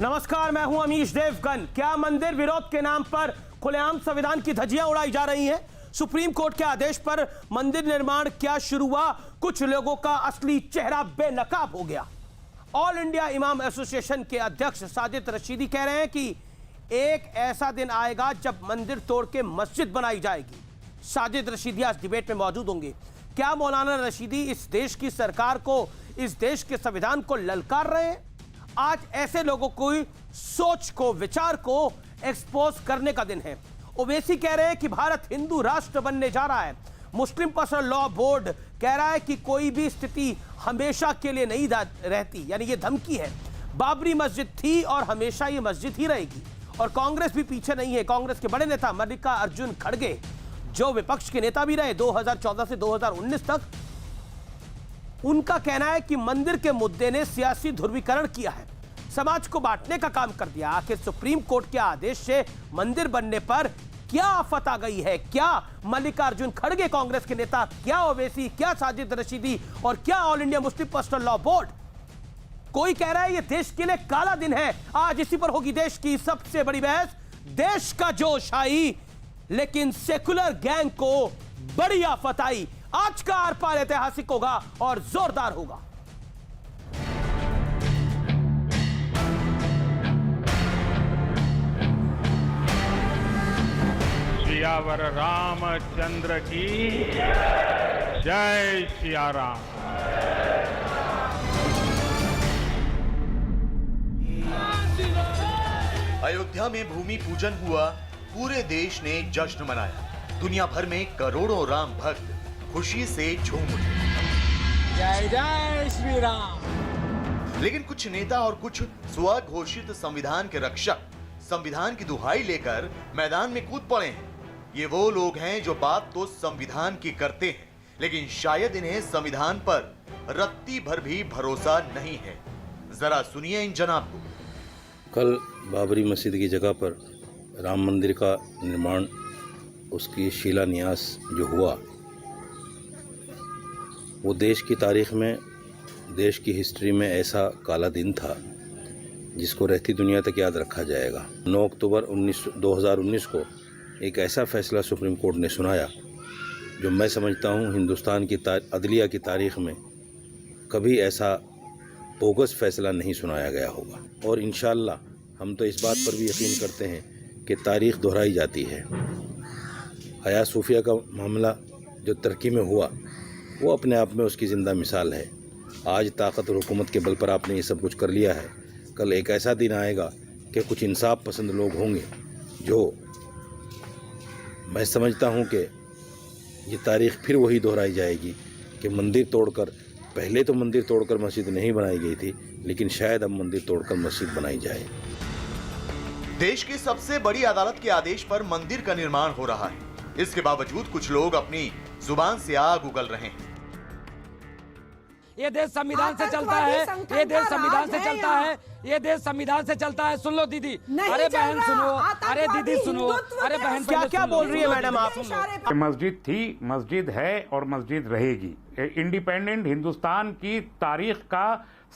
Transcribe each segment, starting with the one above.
नमस्कार, मैं हूं अमीश देवगन। क्या मंदिर विरोध के नाम पर खुलेआम संविधान की धज्जियां उड़ाई जा रही हैं? सुप्रीम कोर्ट के आदेश पर मंदिर निर्माण क्या शुरू हुआ? कुछ लोगों का असली चेहरा बेनकाब हो गया। ऑल इंडिया इमाम एसोसिएशन के अध्यक्ष साजिद रशीदी कह रहे हैं कि एक ऐसा दिन आएगा जब मंदिर तोड़ के मस्जिद बनाई जाएगी। साजिद रशीदी आज डिबेट में मौजूद होंगे। क्या मौलाना रशीदी इस देश की सरकार को, इस देश के संविधान को ललकार रहे हैं? आज ऐसे लोगों की सोच को, विचार को एक्सपोज करने का दिन है। ओवैसी कह रहे हैं कि भारत हिंदू राष्ट्र बनने जा रहा है। मुस्लिम पर्सनल लॉ बोर्ड कह रहा है कि कोई भी स्थिति हमेशा के लिए नहीं रहती, यानी ये धमकी है। बाबरी मस्जिद थी और हमेशा ये मस्जिद ही रहेगी। और कांग्रेस भी पीछे नहीं है। कांग्रेस के बड़े नेता मल्लिकार्जुन खड़गे, जो विपक्ष के नेता भी रहे 2014 से 2019 तक, उनका कहना है कि मंदिर के मुद्दे ने सियासी ध्रुवीकरण किया है, समाज को बांटने का काम कर दिया। आखिर सुप्रीम कोर्ट के आदेश से मंदिर बनने पर क्या आफत आ गई है? क्या मल्लिकार्जुन खड़गे कांग्रेस के नेता, क्या ओवैसी, क्या साजिद रशीदी और क्या all India Muslim personal law board? कोई कह रहा है ये देश के लिए काला दिन है। आज इसी पर होगी देश की सबसे बड़ी बहस। देश का जोश आई, लेकिन सेकुलर गैंग को बड़ी आफत आई। आज का आर पार ऐतिहासिक होगा और जोरदार होगा। सियावर रामचंद्र की जय सिया राम। अयोध्या में भूमि पूजन हुआ, पूरे देश ने जश्न मनाया। दुनिया भर में करोड़ों राम भक्त खुशी से झूम उठे। जय जय श्री राम। लेकिन कुछ नेता और कुछ स्वघोषित संविधान के रक्षक संविधान की दुहाई लेकर मैदान में कूद पड़े हैं। ये वो लोग हैं जो बात तो संविधान की करते हैं, लेकिन शायद इन्हें संविधान पर रत्ती भर भी भरोसा नहीं है। जरा सुनिए इन जनाब को। कल बाबरी मस्जिद की जगह पर राम मंदिर का निर्माण, उसकी शिलान्यास जो हुआ, वो देश की तारीख में, देश की हिस्ट्री में ऐसा काला दिन था जिसको रहती दुनिया तक याद रखा जाएगा। 9 अक्टूबर 2019 को एक ऐसा फैसला सुप्रीम कोर्ट ने सुनाया जो मैं समझता हूँ हिंदुस्तान की अदलिया की तारीख में कभी ऐसा बोगस फैसला नहीं सुनाया गया होगा। और इंशाअल्लाह हम तो इस बात पर भी यकीन करते हैं कि तारीख दोहराई जाती है। हया सूफिया का मामला जो तुर्की में हुआ, वो अपने आप में उसकी ज़िंदा मिसाल है। आज ताकत और हुकूमत के बल पर आपने ये सब कुछ कर लिया है। कल एक ऐसा दिन आएगा कि कुछ इंसाफ पसंद लोग होंगे जो, मैं समझता हूँ कि ये तारीख फिर वही दोहराई जाएगी कि मंदिर तोड़कर, पहले तो मंदिर तोड़कर मस्जिद नहीं बनाई गई थी, लेकिन शायद अब मंदिर तोड़कर मस्जिद बनाई जाए। देश की सबसे बड़ी अदालत के आदेश पर मंदिर का निर्माण हो रहा है। इसके बावजूद कुछ लोग अपनी जुबान से आग उगल रहे हैं। ये देश संविधान से चलता है, ये देश संविधान से चलता है, ये देश संविधान से चलता है। सुन लो दीदी, अरे बहन सुनो, अरे दीदी सुनो, अरे बहन क्या बोल रही है मैडम आप? मस्जिद थी, मस्जिद है और मस्जिद रहेगी। इंडिपेंडेंट हिंदुस्तान की तारीख का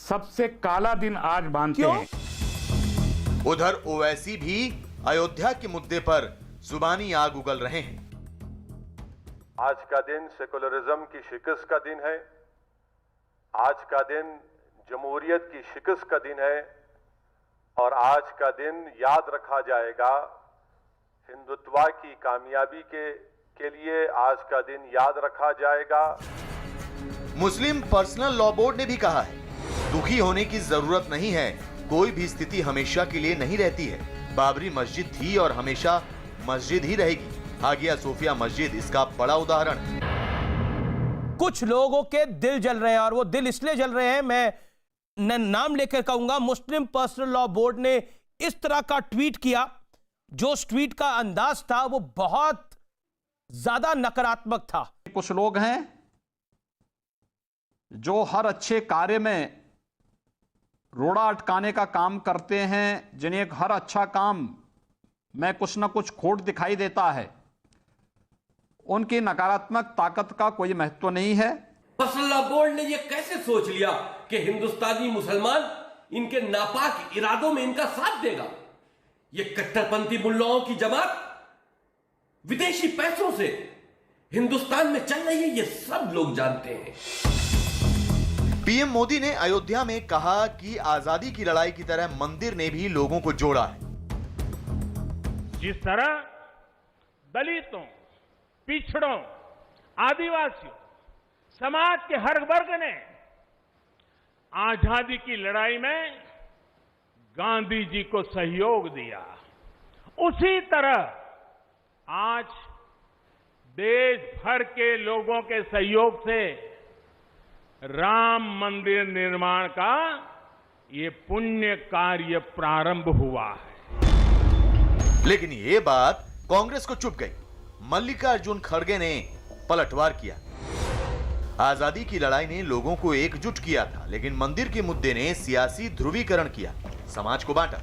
सबसे काला दिन आज मानते हैं। उधर ओवैसी भी अयोध्या के मुद्दे पर जुबानी आग उगल रहे हैं। आज का दिन सेकुलरिज्म की शिकस्त का दिन है। आज का दिन जमहूरियत की शिकस्त का दिन है। और आज का दिन याद रखा जाएगा हिंदुत्व की कामयाबी के लिए। आज का दिन याद रखा जाएगा। मुस्लिम पर्सनल लॉ बोर्ड ने भी कहा है, दुखी होने की जरूरत नहीं है। कोई भी स्थिति हमेशा के लिए नहीं रहती है। बाबरी मस्जिद थी और हमेशा मस्जिद ही रहेगी। हागिया सोफिया मस्जिद इसका बड़ा उदाहरण है। कुछ लोगों के दिल जल रहे हैं, और वो दिल इसलिए जल रहे हैं, मैं नाम लेकर कहूंगा। मुस्लिम पर्सनल लॉ बोर्ड ने इस तरह का ट्वीट किया, जो उस ट्वीट का अंदाज था वो बहुत ज्यादा नकारात्मक था। कुछ लोग हैं जो हर अच्छे कार्य में रोड़ा अटकाने का काम करते हैं, जिन्हें हर अच्छा काम में कुछ ना कुछ खोट दिखाई देता है। उनकी नकारात्मक ताकत का कोई महत्व नहीं है। पर्सनल लॉ बोर्ड ने यह कैसे सोच लिया कि हिंदुस्तानी मुसलमान इनके नापाक इरादों में इनका साथ देगा। ये कट्टरपंथी मुल्लाओं की जमात विदेशी पैसों से हिंदुस्तान में चल रही है, ये सब लोग जानते हैं। पीएम मोदी ने अयोध्या में कहा कि आजादी की लड़ाई की तरह मंदिर ने भी लोगों को जोड़ा है। जिस तरह दलितों, पिछड़ों, आदिवासियों, समाज के हर वर्ग ने आजादी की लड़ाई में गांधी जी को सहयोग दिया, उसी तरह आज देश भर के लोगों के सहयोग से राम मंदिर निर्माण का ये पुण्य कार्य प्रारंभ हुआ है। लेकिन ये बात कांग्रेस को चुप गई। मल्लिकार्जुन खड़गे ने पलटवार किया। आजादी की लड़ाई ने लोगों को एकजुट किया था, लेकिन मंदिर के मुद्दे ने सियासी ध्रुवीकरण किया, समाज को बांटा।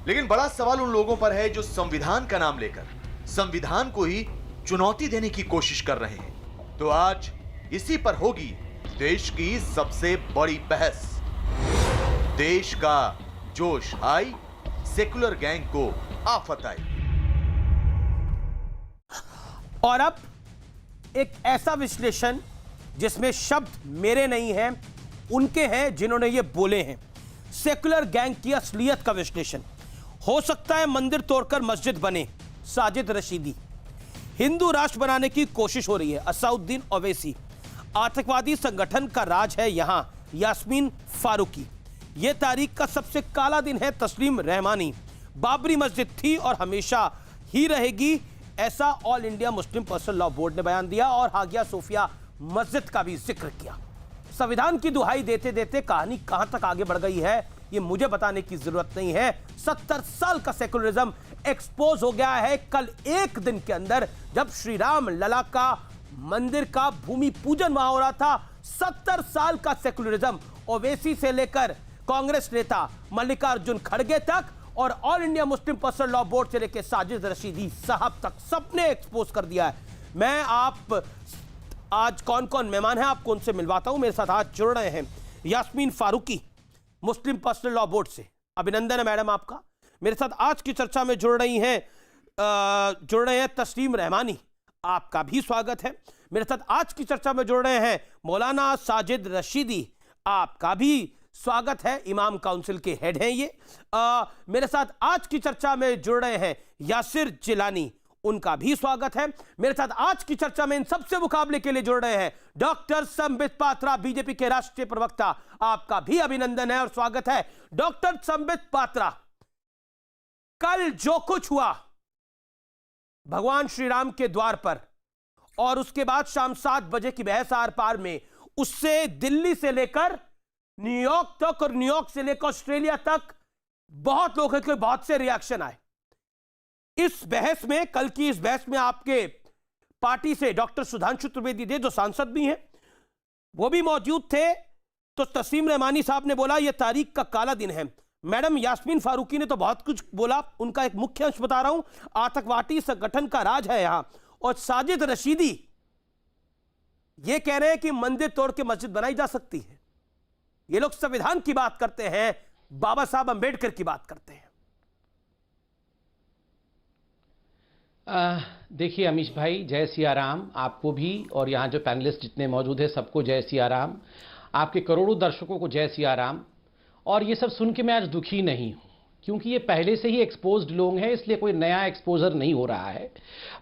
लेकिन बड़ा सवाल उन लोगों पर है जो संविधान का नाम लेकर संविधान को ही चुनौती देने की कोशिश कर रहे हैं। तो आज इसी पर होगी देश की सबसे बड़ी बहस। देश का जोश आई, सेकुलर गैंग को आफत आई। और अब एक ऐसा विश्लेषण जिसमें शब्द मेरे नहीं हैं, उनके हैं जिन्होंने ये बोले हैं। सेकुलर गैंग की असलियत का विश्लेषण। हो सकता है मंदिर तोड़कर मस्जिद बने, साजिद रशीदी। हिंदू राष्ट्र बनाने की कोशिश हो रही है, असउद्दीन ओवैसी। आतंकवादी संगठन का राज है यहां, यास्मीन फारूकी। यह तारीख का सबसे काला दिन है, तस्लीम रहमानी। बाबरी मस्जिद थी और हमेशा ही रहेगी, ऐसा all India Muslim personal law board ने बयान दिया। और हागिया सोफिया मस्जिद का भी जिक्र किया। संविधान की दुहाई देते देते कहानी कहां तक आगे बढ़ गई है ये मुझे बताने की जरूरत नहीं है। 70 साल का सेकुलरिज्म एक्सपोज हो गया है कल एक दिन के अंदर, जब श्री राम लला का मंदिर का भूमि पूजन वहां हो रहा था। 70 साल का सेकुलरिज्म, ओवैसी से लेकर कांग्रेस नेता मल्लिकार्जुन खड़गे तक और all India Muslim personal law board से लेकर साजिद रशीदी साहब तक सबने एक्सपोज कर दिया है। मैं आप आज कौन कौन मेहमान हैं आपको उनसे मिलवाता हूं। मेरे साथ आज जुड़ रहे हैं यास्मीन फारूकी, मुस्लिम पर्सनल लॉ बोर्ड से। अभिनंदन है मैडम आपका। मेरे साथ आज की चर्चा में जुड़ रहे हैं तस्लीम रहमानी, आपका भी स्वागत है। मेरे साथ आज की चर्चा में जुड़ रहे हैं मौलाना साजिद रशीदी, आपका भी स्वागत है। इमाम काउंसिल के हेड हैं ये। मेरे साथ आज की चर्चा में जुड़ रहे हैं यासिर जिलानी, उनका भी स्वागत है। मेरे साथ आज की चर्चा में इन सबसे मुकाबले के लिए जुड़ रहे हैं डॉक्टर संबित पात्रा, बीजेपी के राष्ट्रीय प्रवक्ता, आपका भी अभिनंदन है और स्वागत है। डॉक्टर संबित पात्रा, कल जो कुछ हुआ भगवान श्री राम के द्वार पर और उसके बाद शाम 7 बजे की बहस आर पार में, उससे दिल्ली से लेकर न्यूयॉर्क तक और न्यूयॉर्क से लेकर ऑस्ट्रेलिया तक बहुत लोगों के बहुत से रिएक्शन आए। इस बहस में, कल की इस बहस में आपके पार्टी से डॉक्टर सुधांशु त्रिवेदी थे जो सांसद भी हैं, वो भी मौजूद थे। तो तस्लीम रहमानी साहब ने बोला यह तारीख का काला दिन है। मैडम यास्मीन फारूकी ने तो बहुत कुछ बोला, उनका एक मुख्य अंश बता रहा हूं, आतंकवादी संगठन का राज है यहां। और साजिद रशीदी ये कह रहे हैं कि मंदिर तोड़ के मस्जिद बनाई जा सकती है। ये लोग संविधान की बात करते हैं, बाबा साहब अंबेडकर की बात करते हैं। देखिए अमीश भाई, जय सिया राम आपको भी, और यहाँ जो पैनलिस्ट जितने मौजूद हैं सबको जय सिया राम। आपके करोड़ों दर्शकों को जय सिया राम। और ये सब सुन के मैं आज दुखी नहीं हूँ, क्योंकि ये पहले से ही एक्सपोज्ड लोग हैं, इसलिए कोई नया एक्सपोजर नहीं हो रहा है।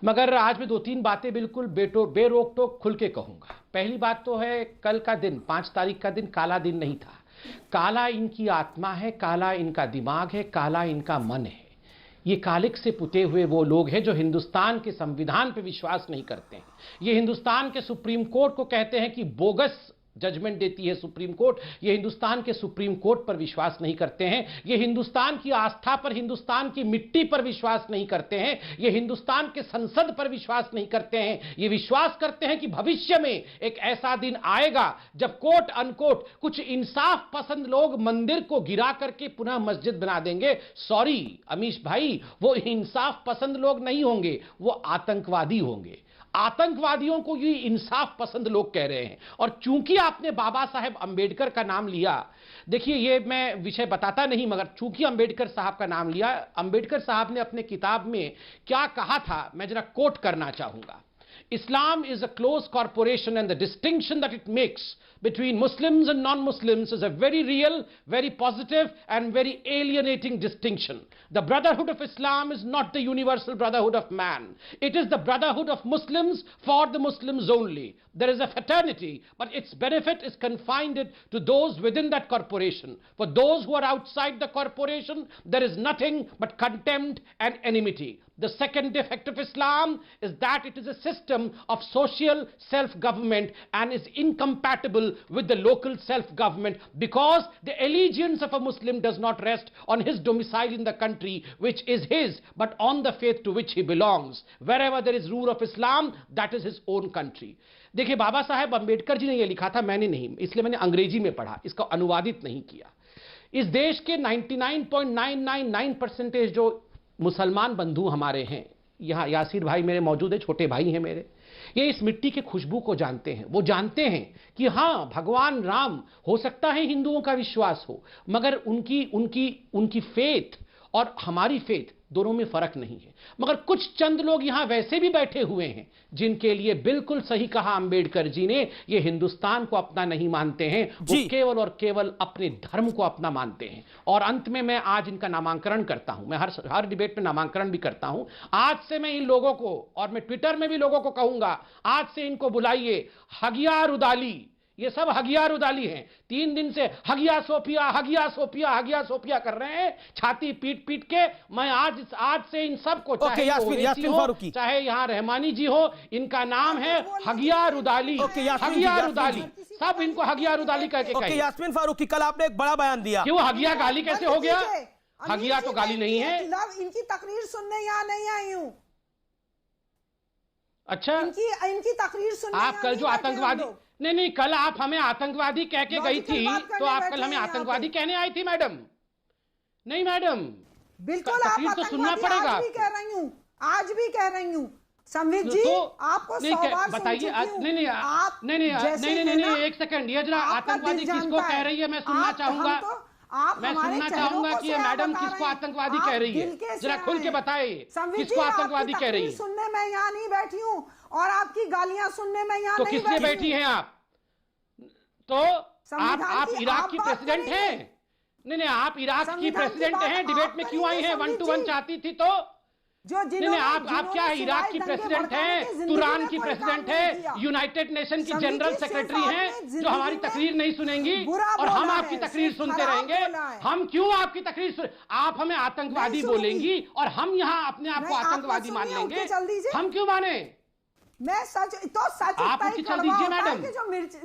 मगर आज मैं 2-3 बातें बिल्कुल बेरोक टोक खुल के कहूँगा। पहली बात तो है, कल का दिन 5 तारीख का दिन काला दिन नहीं था। काला इनकी आत्मा है, काला इनका दिमाग है, काला इनका मन है। ये कालिक से पुते हुए वो लोग हैं जो हिंदुस्तान के संविधान पे विश्वास नहीं करते हैं। ये हिंदुस्तान के सुप्रीम कोर्ट को कहते हैं कि बोगस जजमेंट देती है सुप्रीम कोर्ट। ये हिंदुस्तान के सुप्रीम कोर्ट पर विश्वास नहीं करते हैं। ये हिंदुस्तान की आस्था पर, हिंदुस्तान की मिट्टी पर विश्वास नहीं करते हैं। ये हिंदुस्तान के संसद पर विश्वास नहीं करते हैं। ये विश्वास करते हैं कि भविष्य में एक ऐसा दिन आएगा जब कोट अनकोट कुछ इंसाफ पसंद लोग मंदिर को गिरा करके पुनः मस्जिद बना देंगे। सॉरी अमीश भाई, वो इंसाफ पसंद लोग नहीं होंगे, वो आतंकवादी होंगे। आतंकवादियों को ये इंसाफ पसंद लोग कह रहे हैं। और चूंकि आपने बाबा साहेब अंबेडकर का नाम लिया, देखिए ये मैं विषय बताता नहीं, मगर चूंकि अंबेडकर साहब का नाम लिया, अंबेडकर साहब ने अपने किताब में क्या कहा था, मैं जरा कोट करना चाहूंगा। Islam is a close corporation, and the distinction that it makes between Muslims and non-Muslims is a very real, very positive and very alienating distinction. The brotherhood of Islam is not the universal brotherhood of man. It is the brotherhood of Muslims for the Muslims only. There is a fraternity, but its benefit is confined to those within that corporation. For those who are outside the corporation, there is nothing but contempt and enmity. The second defect of Islam is that it is a system of social self-government and is incompatible with the local self-government, because the allegiance of a Muslim does not rest on his domicile in the country which is his, but on the faith to which he belongs. Wherever there is rule of Islam, that is hid own country. देखिए, बाबा साहेब अंबेडकर जी ने यह लिखा था, मैंने नहीं, इसलिए मैंने अंग्रेजी में पढ़ा, इसका अनुवादित नहीं किया। इस देश के 99.999% जो मुसलमान बंधु हमारे हैं, यहाँ यासीर भाई मेरे मौजूद है, छोटे भाई हैं मेरे, ये इस मिट्टी की खुशबू को जानते हैं। वो जानते हैं कि हाँ, भगवान राम हो सकता है हिंदुओं का विश्वास हो, मगर उनकी फेथ और हमारी फेथ दोनों में फर्क नहीं है। मगर कुछ चंद लोग यहां वैसे भी बैठे हुए हैं जिनके लिए बिल्कुल सही कहा अंबेडकर जी ने, ये हिंदुस्तान को अपना नहीं मानते हैं, वो केवल और केवल अपने धर्म को अपना मानते हैं। और अंत में मैं आज इनका नामांकन करता हूं, मैं हर डिबेट में नामांकन भी करता हूं। आज से मैं इन लोगों को, और मैं ट्विटर में भी लोगों को कहूंगा, आज से इनको बुलाइए हगियार उदाली। ये सब हगियार उदाली हैं, 3 दिन से हगिया सोफिया हगिया सोफिया हगिया सोफिया कर रहे हैं, छाती पीट पीट के। मैं आज से इन सबको, चाहे चाहे यहाँ रहमानी जी हो, इनका नाम है हगियार उदाली। हगियार उदाली, सब इनको हगियार उदाली कह के कहें। यास्मीन फारूकी, कल आपने एक बड़ा बयान दिया, क्यों हगिया गाली कैसे हो गया? हगिया तो गाली नहीं है। इनकी तकरीर सुनने यहाँ नहीं आई हूँ। अच्छा, इनकी तकरीर सुनने आप कल जो आतंकवादी, नहीं, कल आप हमें आतंकवादी कह के गई थी, तो आप कल हमें आतंकवादी कहने आई थी मैडम? नहीं मैडम, बिल्कुल आप तो सुनना पड़ेगा। आज भी कह रही हूँ, आज भी कह रही हूँ संवित जी, आपको बताइए। नहीं, एक सेकंड, ये जरा आतंकवादी किसको कह रही है मैं सुनना चाहूंगा। मैं सुनना चाहूंगा कि ये मैडम किसको आतंकवादी कह रही है, जरा खुल के बताइए किसको आतंकवादी कह रही है। सुनने में यहाँ नहीं बैठी हूँ और आपकी गालियां सुनने में यहाँ तो नहीं किसलिए बैठी हैं आप? तो आप इराक की प्रेसिडेंट हैं? नहीं, आप इराक की प्रेसिडेंट हैं, डिबेट में क्यों आई हैं? 1 to 1 चाहती थी तो नहीं, आप क्या इराक की प्रेसिडेंट हैं, तुरान की प्रेसिडेंट है, यूनाइटेड नेशन की जनरल सेक्रेटरी हैं, जो हमारी तकरीर नहीं सुनेंगी और हम आपकी तकरीर सुनते रहेंगे? हम क्यों आपकी तकरीर आप हमें आतंकवादी बोलेंगी और हम यहाँ अपने आप को आतंकवादी मान लेंगे? हम क्यों माने? मैं सच आप उसकी चल दीजिए मैडम।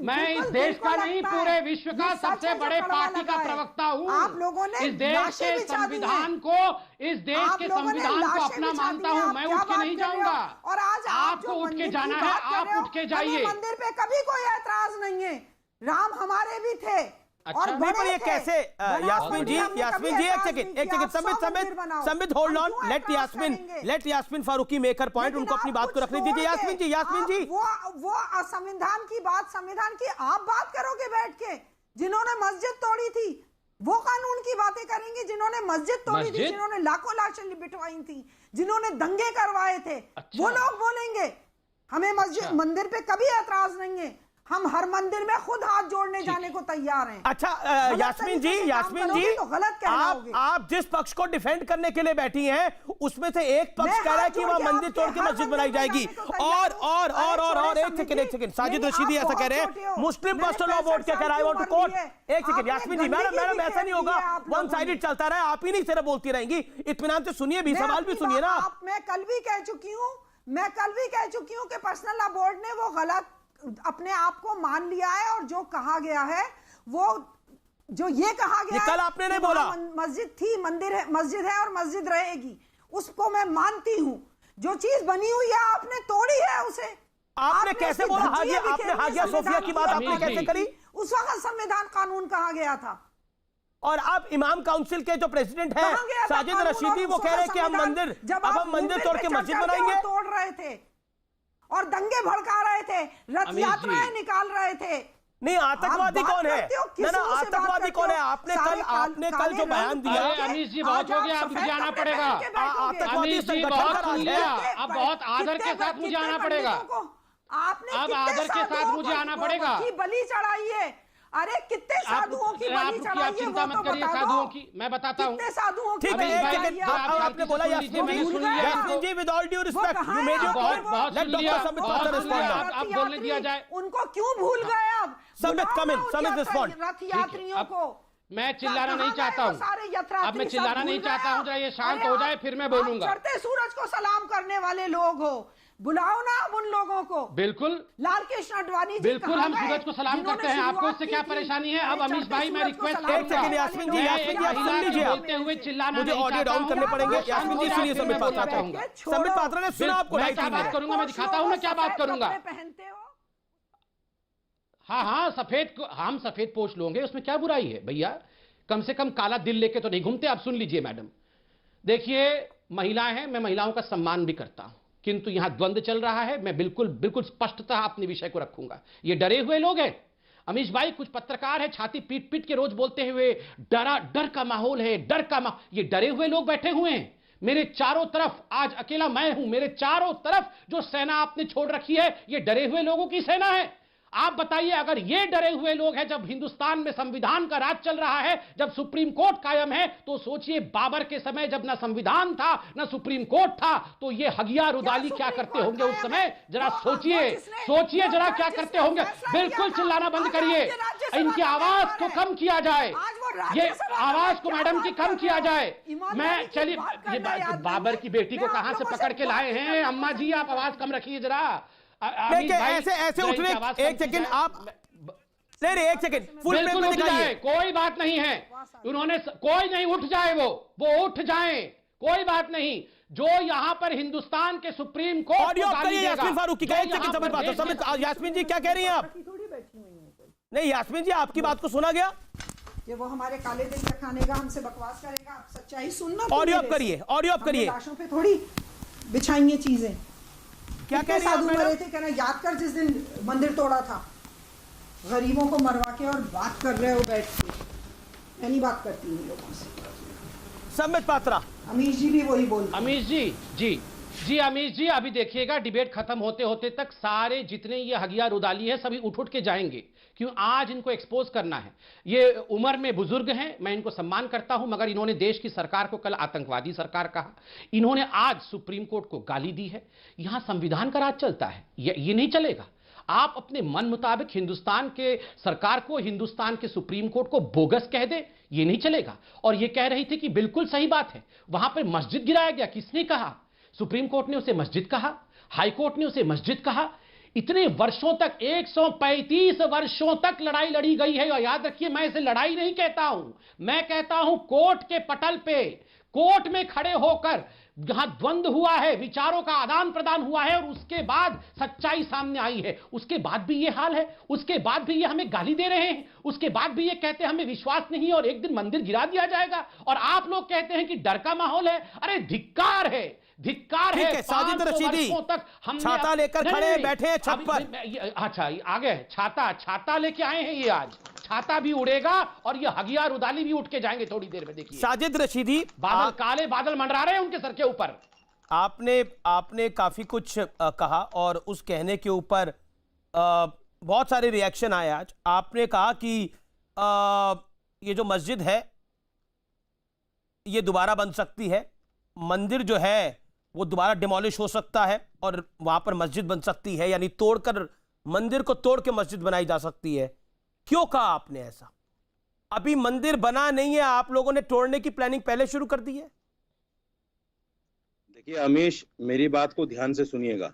मैं इस देश का नहीं, पूरे विश्व का सबसे बड़े पार्टी का प्रवक्ता हूँ। आप लोगों ने इस देश के संविधान को, इस देश के संविधान को अपना मानता हूँ। मैं उठ के नहीं जाऊंगा, और आज आपको उठ के जाना है, आप उठ के जाइए। मंदिर पे कभी कोई ऐतराज नहीं है, राम हमारे भी थे। अच्छा, और पर ये कैसे? यास्मीन जी, एक second, Sambit hold on, let Yasmeen Farooqui make her point, उनको अपनी बात को रखने दीजिए। यास्मीन जी, वो संविधान की बात, संविधान की आप बात करोगे बैठ के? जिन्होंने मस्जिद तोड़ी थी वो कानून की बातें करेंगे, जिन्होंने मस्जिद तोड़ी थी, जिन्होंने लाखों लाशें बिठवाई थी, जिन्होंने दंगे करवाए थे, वो लोग बोलेंगे। हमें मस्जिद मंदिर पे कभी ऐतराज नहीं है, हम हर मंदिर में खुद हाथ जोड़ने जाने को तैयार हैं। अच्छा यास्मीन जी, तो गलत आप जिस पक्ष को डिफेंड करने के लिए बैठी हैं, उसमें से एक पक्ष कह रहा है कि वहां मंदिर तोड़ के मस्जिद बनाई जाएगी, और एक सेकंड, साजिद रशीदी ऐसा कह रहे हैं, मुस्लिम पर्सनल लॉ बोर्ड क्या कह रहा है, वांट टू कोट। एक सेकंड यास्मीन जी, मैडम ऐसा नहीं होगा, वन साइडेड चलता रहा, आप ही नहीं सिर्फ बोलती रहेंगी, इत्मीनान से सुनिए भी, सवाल भी सुनिए ना। मैं कल भी कह चुकी हूँ कि पर्सनल लॉ बोर्ड ने वो गलत अपने आप को मान लिया है, और जो कहा गया है, वो जो ये कहा गया है, कल आपने नहीं बोला मस्जिद थी, मस्जिद है और मस्जिद रहेगी, उसको मैं मानती हूं। जो चीज बनी हुई है आपने तोड़ी है, उसे आपने कैसे बोला? आपने हागिया सोफिया की बात आपने कैसे करी? उस वक्त संविधान कानून कहा गया था। और अब इमाम काउंसिल के जो प्रेसिडेंट हैं साजिद रशीदी, वो कह रहे हैं कि हम मंदिर तोड़ के मस्जिद बनाएंगे। तोड़ रहे थे और दंगे भड़का रहे थे, रथ यात्राएं निकाल रहे थे। नहीं, आतंकवादी कौन है? ना आतंकवादी कौन है? आपने कल जो बयान दिया। अमीश जी बहुत हो गया, अब मुझे आना पड़ेगा। अमीश जी बहुत सुन लिया, अब बहुत आदर के साथ मुझे आना पड़ेगा। आपने अब आदर के साथ मुझे आना पड़ेगा। बलि चढ़ाई है। अरे कितने साधुओं की बलि चढ़ाई है? चिंता मत करिए साधुओं की, मैं बताता हूँ। कितने साधुओं की? ठीक है, आपने बोला Yasmeen ji, with all due respect, you made your point, let doctor Sambit Patra respond. आप बोलने दिया जाए। उनको क्यों भूल गए? अब Sambit come in, Sambit respond. रथ यात्रियों को मैं चिल्लाना नहीं चाहता हूँ, अब मैं चिल्लाना नहीं चाहता हूँ, जरा ये शांत हो जाए फिर मैं बोलूंगा। चढ़ते सूरज को सलाम करने वाले लोग हो, बुलाओ ना अब उन लोगों को। बिल्कुल लाल कृष्ण अडवाणी जी, बिल्कुल हम सूरज को सलाम करते हैं। आपको इससे क्या परेशानी है? अब अमीश भाई मैं रिक्वेस्ट करूंगा, यास्मीन जी आप सुन लीजिए, बोलते हुए चिल्लाना मुझे ऑडियो डाउन करने पड़ेंगे। यास्मीन जी सुनिए, संबित पात्रा चाहूंगा। संबित पात्रा ने सुना आपको, मैं क्या बात करूंगा, मैं दिखाता हूँ ना क्या बात करूंगा। पहनते हो? हाँ सफेद, हम सफेद पोष लोगे, उसमें क्या बुराई है भैया? कम से कम काला दिल लेके तो नहीं घूमते। आप सुन लीजिए मैडम, देखिए महिलाएं हैं, मैं महिलाओं का सम्मान भी करता हूं, किंतु यहां द्वंद्व चल रहा है। मैं बिल्कुल स्पष्टता अपने विषय को रखूंगा। ये डरे हुए लोग हैं अमीश भाई, कुछ पत्रकार है छाती पीट पीट के रोज बोलते हुए डर का माहौल है, ये डरे हुए लोग बैठे हुए हैं मेरे चारों तरफ। आज अकेला मैं हूं, मेरे चारों तरफ जो सेना आपने छोड़ रखी है, ये डरे हुए लोगों की सेना है। आप बताइए, अगर ये डरे हुए लोग हैं, जब हिंदुस्तान में संविधान का राज चल रहा है, जब सुप्रीम कोर्ट कायम है, तो सोचिए बाबर के समय जब ना संविधान था ना सुप्रीम कोर्ट था, तो ये हगिया रुदाली क्या करते होंगे उस समय? जरा सोचिए जरा क्या करते होंगे। बिल्कुल चिल्लाना बंद करिए, इनकी आवाज को कम किया जाए, ये आवाज को मैडम की कम किया जाए। मैं चलिए, बाबर की बेटी को कहां से पकड़ के लाए हैं? अम्मा जी आप आवाज कम रखिए जरा। ऐसे उठने, एक सेकंड आप नहीं, एक सेकंड फुल बिल्कुल उठ जाए, कोई बात नहीं है। उन्होंने कोई नहीं, उठ जाए, वो उठ जाए, कोई बात नहीं। जो यहां पर हिंदुस्तान के सुप्रीम कोर्ट ऑडियो करिए यास्मीन फारूकी का। एक सेकंड समझ पाता हूं। समझ यास्मीन जी क्या कह रही हैं आप? नहीं यास्मीन जी, आपकी बात को सुना गया। ये वो हमारे काले दिल खाने का हमसे बकवास करेगा, आप सच्चाई सुनना। ऑडियो अप करिए, लाशों पे थोड़ी बिछाइए चीजें। क्या कह रही साधु मरे थे? कहना याद कर जिस दिन मंदिर तोड़ा था, गरीबों को मरवा के और बात कर रहे हो बैठ के। मैं नहीं बात करती हूँ लोगों से। संबित पात्रा, अमीश जी भी वही बोलते। अमीश जी अमीश जी, अभी देखिएगा डिबेट खत्म होते होते तक सारे जितने ये हगिया रुदाली है सभी उठ के जाएंगे, क्यों? आज इनको एक्सपोज करना है। ये उम्र में बुजुर्ग हैं, मैं इनको सम्मान करता हूं, मगर इन्होंने देश की सरकार को कल आतंकवादी सरकार कहा, इन्होंने आज सुप्रीम कोर्ट को गाली दी है। यहां संविधान का राज चलता है, ये नहीं चलेगा। आप अपने मन मुताबिक हिंदुस्तान के सरकार को, हिंदुस्तान के सुप्रीम कोर्ट को बोगस कह दे, ये नहीं चलेगा। और ये कह रही थी कि बिल्कुल सही बात है, वहां पर मस्जिद गिराया गया, किसने कहा? सुप्रीम कोर्ट ने उसे मस्जिद कहा, हाई कोर्ट ने उसे मस्जिद कहा। इतने वर्षों तक, 135 वर्षों तक लड़ाई लड़ी गई है। और याद रखिए, मैं इसे लड़ाई नहीं कहता हूं, मैं कहता हूं कोर्ट के पटल पे, कोर्ट में खड़े होकर जहां द्वंद्व हुआ है, विचारों का आदान प्रदान हुआ है, और उसके बाद सच्चाई सामने आई है, उसके बाद भी ये हाल है, उसके बाद भी ये हमें गाली दे रहे हैं, उसके बाद भी ये कहते हैं हमें विश्वास नहीं है और एक दिन मंदिर गिरा दिया जाएगा, और आप लोग कहते हैं कि डर का माहौल है। अरे धिक्कार है, धिक्कार है। साजिद रशीदी तक हम छाता लेकर खड़े बैठे हैं छत पर। अच्छा आ गए, छाता लेके आए हैं ये, आज छाता भी उड़ेगा और ये हगिया रुदाली भी उठ के जाएंगे थोड़ी देर में। देखिए साजिद रशीदी, बादल काले बादल मंडरा रहे हैं उनके सर के ऊपर। आपने काफी कुछ कहा और उस कहने के ऊपर बहुत सारे रिएक्शन आए आज। आपने कहा कि ये जो मस्जिद है ये दोबारा बन सकती है, मंदिर जो है वो दोबारा डिमोलिश हो सकता है और वहां पर मस्जिद बन सकती है, यानी तोड़कर मंदिर को तोड़ के मस्जिद बनाई जा सकती है। क्यों कहा आपने ऐसा? अभी मंदिर बना नहीं है, आप लोगों ने तोड़ने की प्लानिंग पहले शुरू कर दी है। देखिए अमीश, मेरी बात को ध्यान से सुनिएगा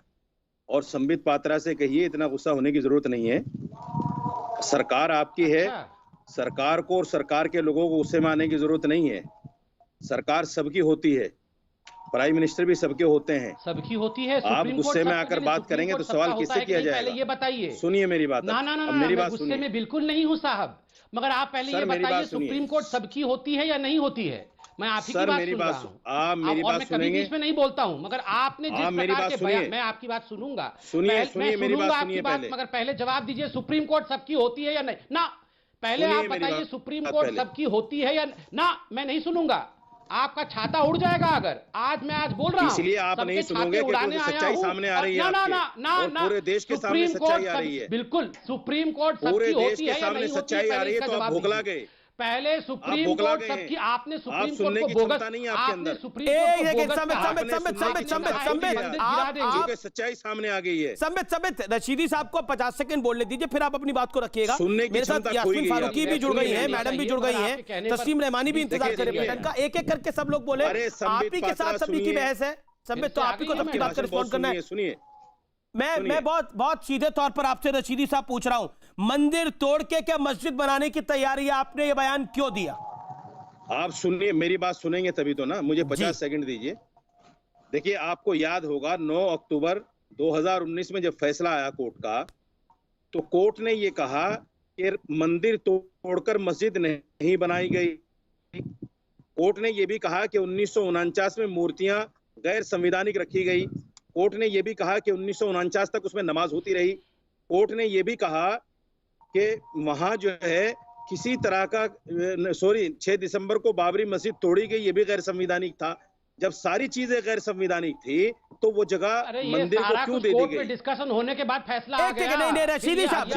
और संबित पात्रा से कहिए इतना गुस्सा होने की जरूरत नहीं है। सरकार आपकी है, सरकार को और सरकार के लोगों को गुस्से में आने की जरूरत नहीं है। सरकार सबकी होती है, प्राइम मिनिस्टर भी सबके होते हैं, सबकी होती है। आप गुस्से में आकर बात करेंगे तो सवाल किससे किया जाएगा? ये बताइए। सुनिए मेरी बात। ना, मेरी बात गुस्से में बिल्कुल नहीं हूं साहब, मगर आप पहले ये बताइए सुप्रीम कोर्ट सबकी होती है या नहीं होती है? मैं आप ही सर, की बात मेरी सुन बात रहा हूं। आप मेरी और बात मैं कभी सुनेंगे? बीच में नहीं बोलता हूं, मगर आपने जिस प्रकार के बयान, मैं आपकी बात सुनूंगा, सुनिए, मैं सुनिए, मेरी बात सुनूंगा सुनिए आपकी बात, पहले। मगर पहले जवाब दीजिए, सुप्रीम कोर्ट सबकी होती है या नहीं? ना, पहले सुनिए आप मेरी बताइए बात सुप्रीम पहले। कोर्ट सबकी होती है या ना? मैं नहीं सुनूंगा, आपका छाता उड़ जाएगा अगर आज बोल रहा हूं। इसलिए आप सबके नहीं छाते सुनोगे क्योंकि उड़ाने आया सच्चाई हूं। सामने आ रही है ना आपके। ना और पूरे देश के सामने सुप्रीम सच्चाई कोर्ट आ रही है। बिल्कुल, सुप्रीम कोर्ट पूरे सबकी देश होती के है या सामने नहीं होती है, सच्चाई आ पहले रही है, इसका तो आप जवाब भोगला दीजिए। गए। पहले सुप्रीम भोगला कोर्ट गए सबकी, हैं। आपने सुप्रीम आप कोर्ट सुनने को की बोगस, क्षमता नहीं है आपके आपने अंदर। सुप्रीम कोर्ट को बोगस क्योंकि सच्चाई सामने आ गई है। संबित रशीदी साहब को 50 सेकंड बोलने दीजिए, फिर आप अपनी बात को रखिएगा। सुनने की मेरे साथ क्षमता खोई यास्मीन गई फारूकी है। भी जुड़ गई है, सुनिए, मैडम भी जुड़ मगर गई आपके कहने है, पर तस्लीम रहमानी भी इंतजार देखिए, करे सुनिए। बटन का। एक एक करके सब लोग बोले, अरे, आप संबित ही के साथ पात्रा सभी की सुनिए। बहस है। संबित, तो आप ही को सबकी बात का रिस्पॉन्ड करना है। सुनिए, मैं बहुत सीधे तौर पर आपसे रशीदी साहब पूछ रहा हूं, मंदिर तोड़ के क्या मस्जिद बनाने की तैयारी है? आपने ये बयान क्यों दिया? आप सुनिए, मेरी बात सुनेंगे तभी तो ना। मुझे 50 जी। सेकंड दीजिए। देखिए, आपको याद होगा 9 अक्टूबर 2019 में जब फैसला आया कोर्ट का, तो कोर्ट ने ये कहा कि मंदिर तोड़कर मस्जिद नहीं बनाई गई। कोर्ट ने ये भी कहा कि 1949 में मूर्तियां गैर संवैधानिक रखी गई। कोर्ट ने ये भी कहा कि 1949 तक उसमें नमाज होती रही। कोर्ट ने ये भी कहा कि वहां जो है किसी तरह का 6 दिसंबर को बाबरी मस्जिद तोड़ी गई, ये भी गैर संवैधानिक था। जब सारी चीजें गैर संवैधानिक थी तो वो जगह मंदिर को क्यों दे दी गई? डिस्कशन होने के बाद फैसला आ गया। नहीं, रशीदी साहब,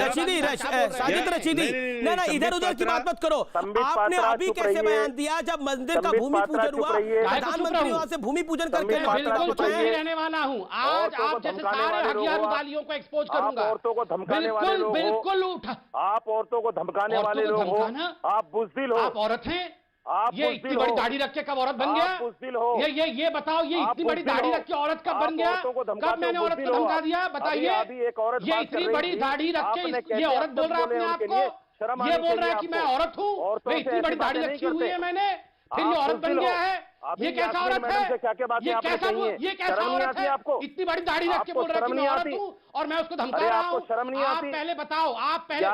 साजिद रशीदी, ना इधर उधर की बात मत करो। आपने अभी कैसे बयान दिया जब मंदिर का भूमि पूजन हुआ, प्रधानमंत्री वहां से भूमि पूजन करके बिल्कुल चुप ही रहने वाला हूँ। आज आप जैसे सारे हथियारों वालियों को एक्सपोज करूंगा। औरतों को धमकाने वाले लोग, बिल्कुल उठा, आप औरतों को धमकाने वाले लोग हो, आप बुज़दिल हो, आप औरत हैं। आप ये इतनी बड़ी दाढ़ी रख के कब औरत बन गया? बुज़दिल हो। ये बताओ, ये इतनी बड़ी दाढ़ी रख के औरत कब बन गया? कब मैंने औरत को धमका दिया? बताइए। ये इतनी बड़ी दाढ़ी रख के ये औरत बोल रहा है अपने आप को, ये बोल रहा है कि मैं औरत हूँ। इतनी बड़ी दाढ़ी रखी हुई है मैंने, फिर ये औरत बन गया है। ये कैसा औरत है? ये कैसा औरत है? इतनी बड़ी दाढ़ी रख के बोल रहा है कि मैं औरत हूँ और मैं उसको धमका रहा हूँ। आप पहले बताओ, आप पहले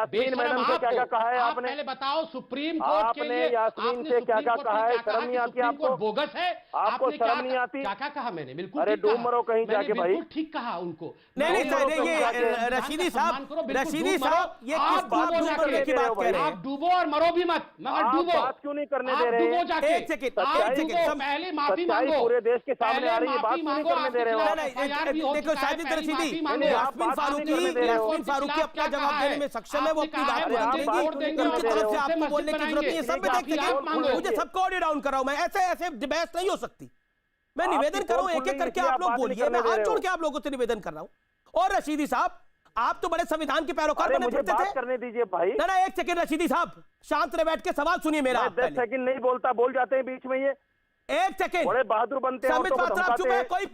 पहले बताओ, सुप्रीम कोर्ट के लिए यास्मीन से क्या क्या कहा है? शर्म नहीं आती आपको? बोगस है? आपको शर्म नहीं आती? क्या कहा मैंने? बिल्कुल अरे डूब मरो कहीं जाके भाई। ठीक कहा उनको। नहीं, ये रशीदी साहब, ये किस बात की बात कह रहे हैं? आप डूबो और मरो भी मत, मगर डूबो। बात क्यों नहीं करने दे रहे? डूबो जाके। एक सेकंड, पहले माफी मांगो। पूरे देश के सामने आ रही है, बात क्यों नहीं करने दे रहे हो? देखो साजिद रशीदी, यास्मीन फारूकी अपना जवाब देने में सक्षम है, वो अपनी बात को रखेंगी। उनकी तरफ से आपको बोलने की जरूरत नहीं है। सब में देखते, मुझे सबको ऑडियो डाउन कराओ। मैं ऐसे बहस नहीं हो सकती। मैं निवेदन कर रहा हूं, एक एक करके आप लोग बोलिए। मैं हाथ जोड़ के आप लोगों से निवेदन कर रहा हूं। और रशीदी साहब, आप तो बड़े संविधान के पैरोकार बने फिरते थे। करने दीजिए भाई। ना एक सेकंड रशीदी साहब, शांत रहे, बैठ के सवाल सुनिए मेरा। 10 सेकंड नहीं बोलता, बोल जाते हैं बीच में। ये एक सेकंड, बड़े बहादुर बनते हैं। संबित पात्रा आप चुप है। कोई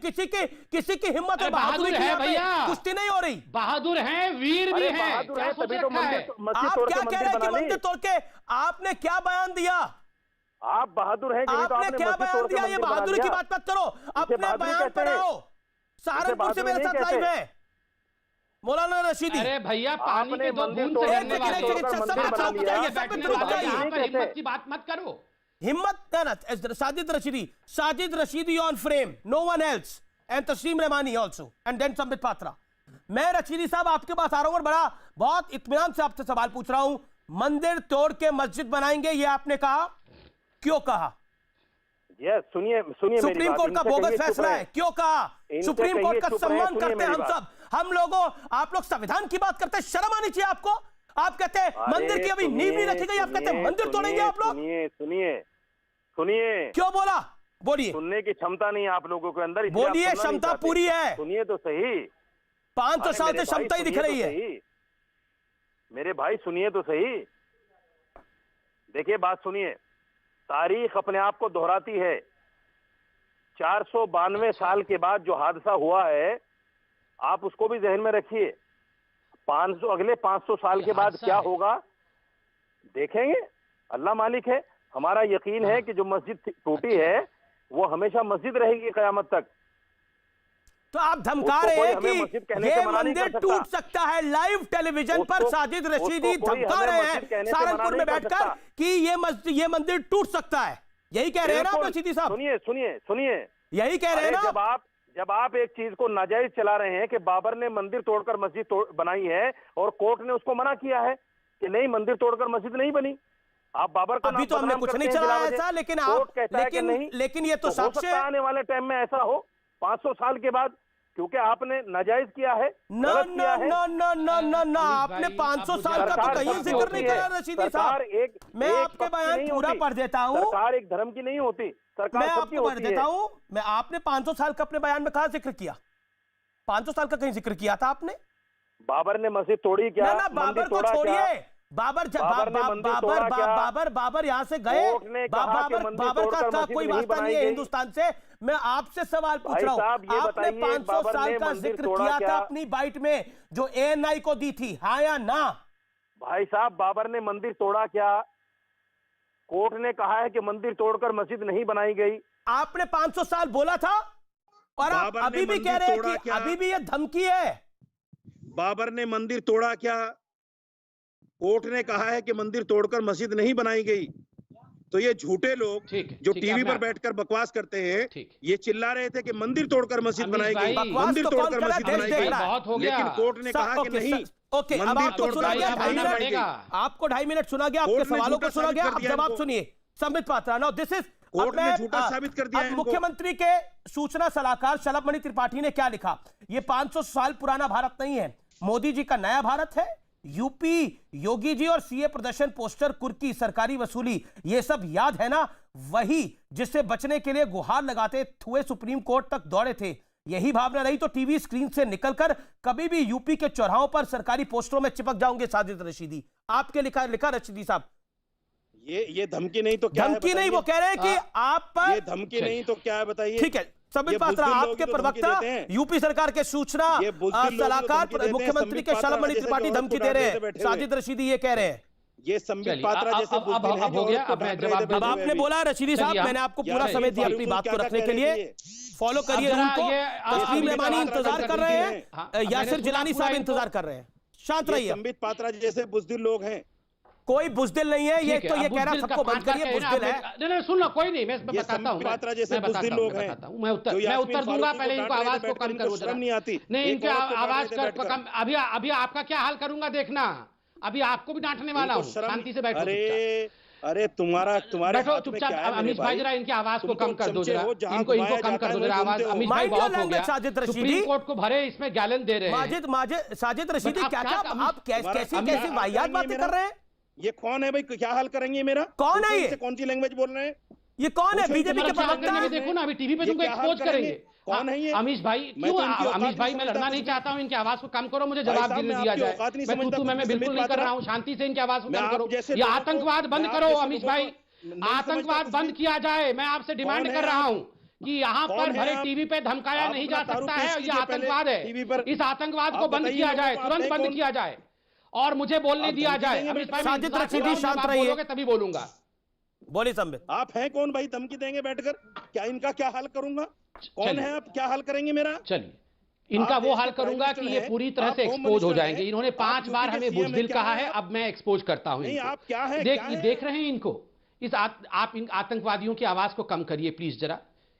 किसी की हिम्मत और बहादुरी है भैया, कुश्ती नहीं हो रही। बहादुर हैं, वीर भी हैं। बहादुर है तभी तो आप क्या कह रहे हैं कि मंदिर तोड़ के? आपने क्या बयान दिया? आप बहादुर हैं। आपने क्या बयान दिया? ये बहादुरी की बात मत करो, अपने बयान पर आओ। सहारनपुर से मेरे साथ लाइव है मौलाना रशीदी। अरे भैया, पानी के 2 बूंद से गिरने वाले हिम्मत की बात मत करो। हिम्मत, Sajid Rashidi on frame, no one else, and Tasleem Rahmani also, and then Sambit Patra. मैं रशीदी साहब आपके पास आ रहा हूं और बहुत इत्मीनान से आपसे सवाल पूछ रहा हूं। मंदिर तोड़ के मस्जिद बनाएंगे, ये आपने कहा, क्यों कहा? सुनिए सुप्रीम कोर्ट का बोगस फैसला है, क्यों कहा? सुप्रीम कोर्ट का सम्मान करते हैं हम सब। हम लोगों, आप लोग संविधान की बात करते हैं, शर्म आनी चाहिए आपको। आप कहते हैं मंदिर की अभी नींव नहीं रखी गई, आप कहते हैं मंदिर तोड़ेंगे आप लोग। सुनिए क्यों बोला? बोलिए। सुनने की क्षमता नहीं है आप लोगों के अंदर। बोलिए, क्षमता पूरी है। सुनिए तो सही। 500 साल से क्षमता ही दिख रही है। मेरे भाई सुनिए तो सही। देखिए, बात सुनिए। तारीख अपने आप को दोहराती है। 492 साल के बाद जो हादसा हुआ है, आप उसको भी जहन में रखिए। अगले 500 साल के बाद क्या होगा देखेंगे, अल्लाह मालिक है। हमारा यकीन है कि जो मस्जिद टूटी है वो हमेशा मस्जिद रहेगी क़यामत तक। तो आप धमका रहे हैं कि ये मंदिर टूट सकता है। लाइव टेलीविजन पर साजिद रशीदी धमका रहे हैं सहारनपुर में बैठकर कि ये मंदिर टूट सकता है। यही कह रहे हैं ना आप रशीदी साहब? सुनिए सुनिए सुनिए, यही कह रहे हैं ना? जब आप एक चीज को नाजायज चला रहे हैं कि बाबर ने मंदिर तोड़कर मस्जिद बनाई है और कोर्ट ने उसको मना किया है कि नहीं मंदिर तोड़कर मस्जिद नहीं बनी, आप बाबर का अभी तो हमने कुछ नहीं चलाया ऐसा, लेकिन आप लेकिन ये तो साक्ष्य है आने वाले टाइम में ऐसा हो 500 साल के बाद, क्योंकि आपने नाजायज किया है, गलत किया है। ना आपने 500 साल का तो कहीं जिक्र नहीं करा रशीदी साहब। मैं आपके बयान पूरा पढ़ देता हूँ। सरकार एक धर्म की नहीं होती, सरकार मैं आपको पढ़ देता हूँ। मैं आपने 500 साल का अपने बयान में कहा जिक्र किया? 500 साल का कहीं जिक्र किया था आपने? बाबर ने मस्जिद तोड़ी क्या? ना बाबर को छोड़िए, बाबर यहाँ से गए, बाबर का कोई वास्ता नहीं है हिंदुस्तान से। मैं आपसे सवाल पूछ रहा हूँ, आपने 500 साल का जिक्र किया था अपनी बाइट में जो ANI को दी थी, हाँ या ना? भाई साहब, बाबर ने मंदिर तोड़ा क्या? कोर्ट ने कहा है कि मंदिर तोड़कर मस्जिद नहीं बनाई गई। आपने 500 साल बोला था और आप अभी भी कह रहे हैं कि अभी भी ये धमकी है। बाबर ने मंदिर तोड़ा क्या? कोर्ट ने कहा है कि मंदिर तोड़कर मस्जिद नहीं बनाई गई। तो ये झूठे लोग जो टीवी पर बैठकर बकवास करते हैं, ये चिल्ला रहे थे कि मंदिर तोड़कर मस्जिद बनाई गई, मंदिर तोड़कर मस्जिद बनाई गई, लेकिन कोर्ट ने कहा कि नहीं, ओके, अब आपको सुना गया 2.5 मिनट, आपको 2.5 मिनट सुना गया, आपके सवालों को सुना गया। अब जवाब सुनिए Sambit Patra. Now this is court ने झूठा साबित कर दिया। मुख्यमंत्री के सूचना सलाहकार शलभ मणि त्रिपाठी ने क्या लिखा? ये 500 साल पुराना भारत नहीं है, मोदी जी का नया भारत है। यूपी योगी जी और सीए प्रदर्शन, पोस्टर, कुर्की, सरकारी वसूली, ये सब याद है ना? वही जिससे बचने के लिए गुहार लगाते हुए सुप्रीम कोर्ट तक दौड़े थे। यही भावना रही तो टीवी स्क्रीन से निकलकर कभी भी यूपी के चौराहों पर सरकारी पोस्टरों में चिपक जाओगे साजिद रशीदी। आपके लिखा रशीदी साहब। ये धमकी नहीं तो क्या है? धमकी नहीं, वो कह रहे हैं कि आप पर ये धमकी नहीं तो क्या है बताइए। ठीक है संबित पात्रा, आपके प्रवक्ता यूपी सरकार के सूचना सलाहकार मुख्यमंत्री के शलभ मणि त्रिपाठी धमकी दे रहे हैं, साजिद रशीदी ये कह रहे हैं। ये संबित पात्रा जैसे बुज़दिल हैं जो अब आपने बोला रशीदी साहब, मैंने आपको पूरा समय दिया अपनी बात को रखने के लिए। फॉलो करिए रूल को। तस्लीम रहमानी इंतजार कर रहे हैं, यासिर जिलानी साहब इंतजार कर रहे हैं। शांत रहिए। संबित पात्रा जैसे बुज़दिल लोग हैं। कोई बुज़दिल नहीं है, ये तो ये कह रहा सबको बंद करिए, बुज़दिल है। नहीं सुन लो, कोई नहीं, मैं बताता हूँ, मैं उत्तर दूंगा। पहले इनको आवाज को कम करो जरा। नहीं, इनके आवाज कम। अभी आपका क्या हाल करूंगा देखना। अभी आपको भी डांटने वाला हूँ, शांति से बैठो। अरे तुम्हारे बैठो चुपचाप। अमीश भाई जरा इनकी आवाज को कम कर दो जरा, इनको कम कर दो जरा आवाज। अमीश भाई बहुत हो गया, सुप्रीम कोर्ट को भरे इसमें गैलन दे रहे हैं। साजिद रशीदी क्या आप कैसी वाहियात बातें कर रहे हैं? ये कौन है भाई? क्या हाल करेंगे मेरा? कौन है ये? कौन सी लैंग्वेज बोल रहे हैं? ये कौन है? बीजेपी के प्रवक्ता है। देखो ना, अभी टीवी पे तुमको एक्सपोज करेंगे। कौन है ये? अमीश भाई, क्यों? अमीश भाई, मैं लड़ना नहीं चाहता हूँ, इनकी आवाज को कम करो, मुझे जवाब दिया जाए। मैं बिल्कुल नहीं कर रहा हूँ, शांति से इनकी आवाज को कम करो। ये आतंकवाद बंद करो अमीश भाई, आतंकवाद बंद किया जाए। मैं आपसे डिमांड कर रहा हूँ कि यहाँ पर भरे टीवी पे धमकाया नहीं जा सकता है, ये आतंकवाद है। इस आतंकवाद को बंद किया जाए, तुरंत बंद किया जाए और मुझे बोलने दिया जाए। साजिद रशीदी शांत रहिए, तभी बोलूंगा। बोलिए संबित। आप हैं कौन भाई धमकी देंगे बैठकर? क्या इनका क्या हाल करूंगा? कौन है आप? क्या हाल करेंगे मेरा? चलिए, इनका वो हाल करूंगा कि ये पूरी तरह से एक्सपोज हो जाएंगे। इन्होंने 5 बार हमें बुज़दिल कहा है, अब मैं एक्सपोज करता हूं। आप क्या है? देख रहे हैं इनको? आप इन आतंकवादियों की आवाज को कम करिए प्लीज जरा।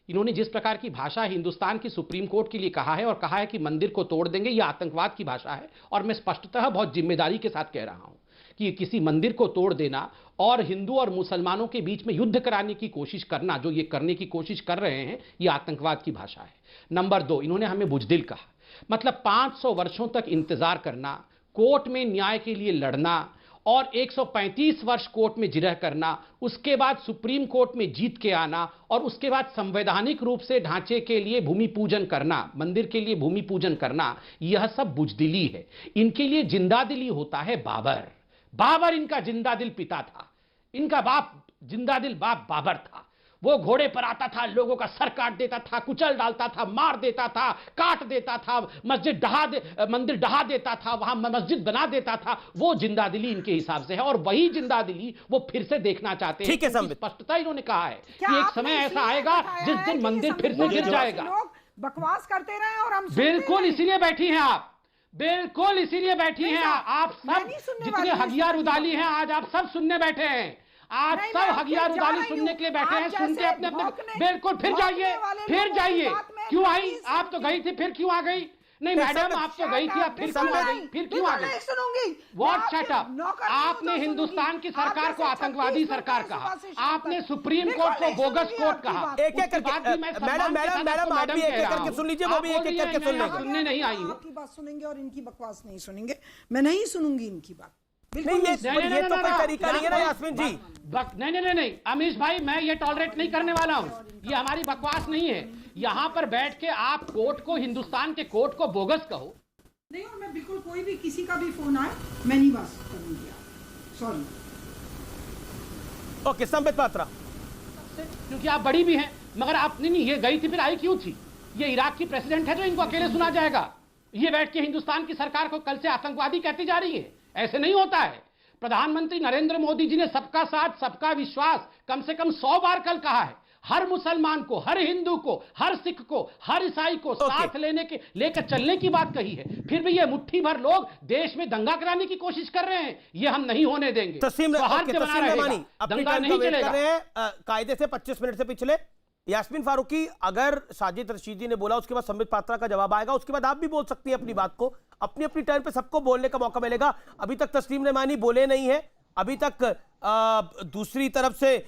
इन्होंने जिस प्रकार की भाषा हिंदुस्तान की सुप्रीम कोर्ट के लिए कहा है और कहा है कि मंदिर को तोड़ देंगे, यह आतंकवाद की भाषा है। और मैं स्पष्टतः बहुत जिम्मेदारी के साथ कह रहा हूं कि किसी मंदिर को तोड़ देना और हिंदू और मुसलमानों के बीच में युद्ध कराने की कोशिश करना, जो ये करने की कोशिश कर रहे हैं, यह आतंकवाद की भाषा है। नंबर 2, इन्होंने हमें बुज़दिल कहा। मतलब 500 वर्षों तक इंतजार करना, कोर्ट में न्याय के लिए लड़ना और 135 वर्ष कोर्ट में जिरह करना, उसके बाद सुप्रीम कोर्ट में जीत के आना और उसके बाद संवैधानिक रूप से ढांचे के लिए भूमि पूजन करना, मंदिर के लिए भूमि पूजन करना, यह सब बुज़दिली है। इनके लिए जिंदादिली होता है बाबर। बाबर इनका जिंदादिल पिता था, इनका बाप जिंदादिल बाप बाबर था। वो घोड़े पर आता था, लोगों का सर काट देता था, कुचल डालता था, मार देता था, काट देता था, मंदिर डहा देता था, वहां मस्जिद बना देता था। वो जिंदादिली इनके हिसाब से है और वही जिंदादिली वो फिर से देखना चाहते हैं। ठीक है, स्पष्टता इन्होंने कहा है कि एक समय ऐसा आएगा जिस दिन मंदिर फिर से गिर जाएगा। बकवास करते रहे और हम बिल्कुल इसीलिए बैठी हैं आप, बिल्कुल इसीलिए बैठी हैं आप। सब जितने हगियार उदाली हैं आज आप सब सुनने बैठे हैं। आज नहीं, सब मैं हगियार जा उदाली रही सुनने के लिए बैठे हूँ। हैं, आप सुन के जैसे अपने अपने भौंकने- बिल्कुल फिर भौंकने जाइए, वाले फिर लोगों की जाइए। बात में क्यों आई? नहीं आप तो गई थी, फिर क्यों आ गई? नहीं मैडम, आप तो गई थी, आप फिर क्यों आ गई? फिर क्यों आ गई? नहीं सुनूंगी। व्हाट मैं शट आपके अप? नौकर नहीं हूं आपने तो हिंदुस्तान सुनूंगी। की सरकार आप को जैसे आतंकवादी 36 सरकार सुबह कहा, से शाम आपने तक। सुप्रीम बिल्कुल कोर्ट को नहीं बोगस सुनूंगी कोर्ट आपकी कहा। बात। एक एक करके मैडम आप भी एक एक करके सुन लीजिए, वो भी एक एक करके सुन लेंगे। सुनने नहीं आई हूँ। आपकी बात सुनेंगे और इनकी बकवास नहीं सुनेंगे। मैं नहीं सुनूंगी इनकी बात। नहीं, बिल्कुल ये नहीं। तो कोई तरीका नहीं है ना यास्मीन जी। नहीं अमीश भाई, मैं ये टॉलरेट नहीं करने वाला हूँ। ये हमारी बकवास नहीं है। यहाँ पर बैठ के आप कोर्ट को, हिंदुस्तान के कोर्ट को बोगस कहो। नहीं, और मैं बिल्कुल कोई भी किसी का भी फोन आए मैं नहीं बात करूंगी। सॉरी। ओके, संबित पात्रा। क्योंकि आप बड़ी भी हैं, मगर आप नहीं ये गई थी, फिर आई क्यों थी? ये इराक की प्रेसिडेंट है जो इनको अकेले सुना जाएगा? ये बैठ के हिंदुस्तान की सरकार को कल से आतंकवादी कहती जा रही है? ऐसे नहीं होता है। प्रधानमंत्री नरेंद्र मोदी जी ने सबका साथ सबका विश्वास कम से कम 100 बार कल कहा है। हर मुसलमान को, हर हिंदू को, हर सिख को, हर ईसाई को साथ लेकर चलने की बात कही है। फिर भी ये मुट्ठी भर लोग देश में दंगा कराने की कोशिश कर रहे हैं। ये हम नहीं होने देंगे। दंगा नहीं चलेगा। कायदे से 25 मिनट से पिछले यास्मीन फारूकी, अगर साजिद रशीदी ने बोला उसके बाद संबित पात्रा का जवाब आएगा, उसके बाद आप भी बोल सकती हैं अपनी बात को। अपनी अपनी टर्न पे सबको बोलने का मौका मिलेगा। अभी तक तस्लीम रहमानी बोले नहीं है। अभी तक दूसरी तरफ से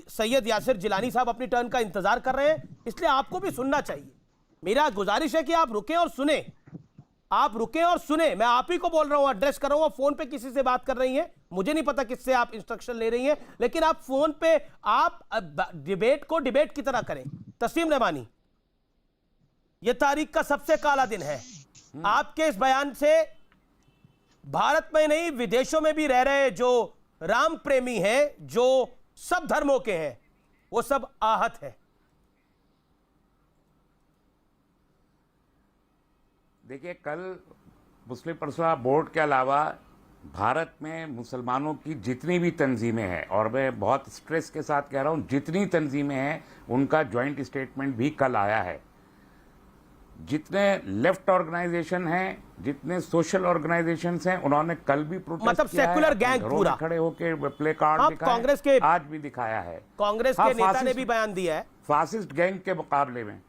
सैयद यासिर जिलानी साहब अपनी टर्न का इंतजार कर रहे हैं, इसलिए आपको भी सुनना चाहिए। मेरा गुजारिश है कि आप रुकें और सुने। आप रुकें और सुने। मैं आप ही को बोल रहा हूं, एड्रेस कर रहा हूं। फोन पे किसी से बात कर रही हैं, मुझे नहीं पता किससे आप इंस्ट्रक्शन ले रही हैं, लेकिन आप फोन पे आप डिबेट को डिबेट की तरह करें। तस्लीम रहमानी, यह तारीख का सबसे काला दिन है। आपके इस बयान से भारत में नहीं, विदेशों में भी रह रहे जो राम प्रेमी हैं, जो सब धर्मों के हैं, वो सब आहत है। देखिए, कल मुस्लिम पर्सनल बोर्ड के अलावा भारत में मुसलमानों की जितनी भी तंजीमें हैं, और मैं बहुत स्ट्रेस के साथ कह रहा हूं, जितनी तंजीमें हैं उनका जॉइंट स्टेटमेंट भी कल आया है। जितने लेफ्ट ऑर्गेनाइजेशन हैं, जितने सोशल ऑर्गेनाइजेशंस हैं, उन्होंने कल भी प्रोटेस्ट मतलब सेकुलर गैंग पूरा खड़े होकर प्ले कार्ड दिखाया, कांग्रेस के आज भी दिखाया है। कांग्रेस के नेता ने भी बयान दिया है फासिस्ट गैंग के मुकाबले में।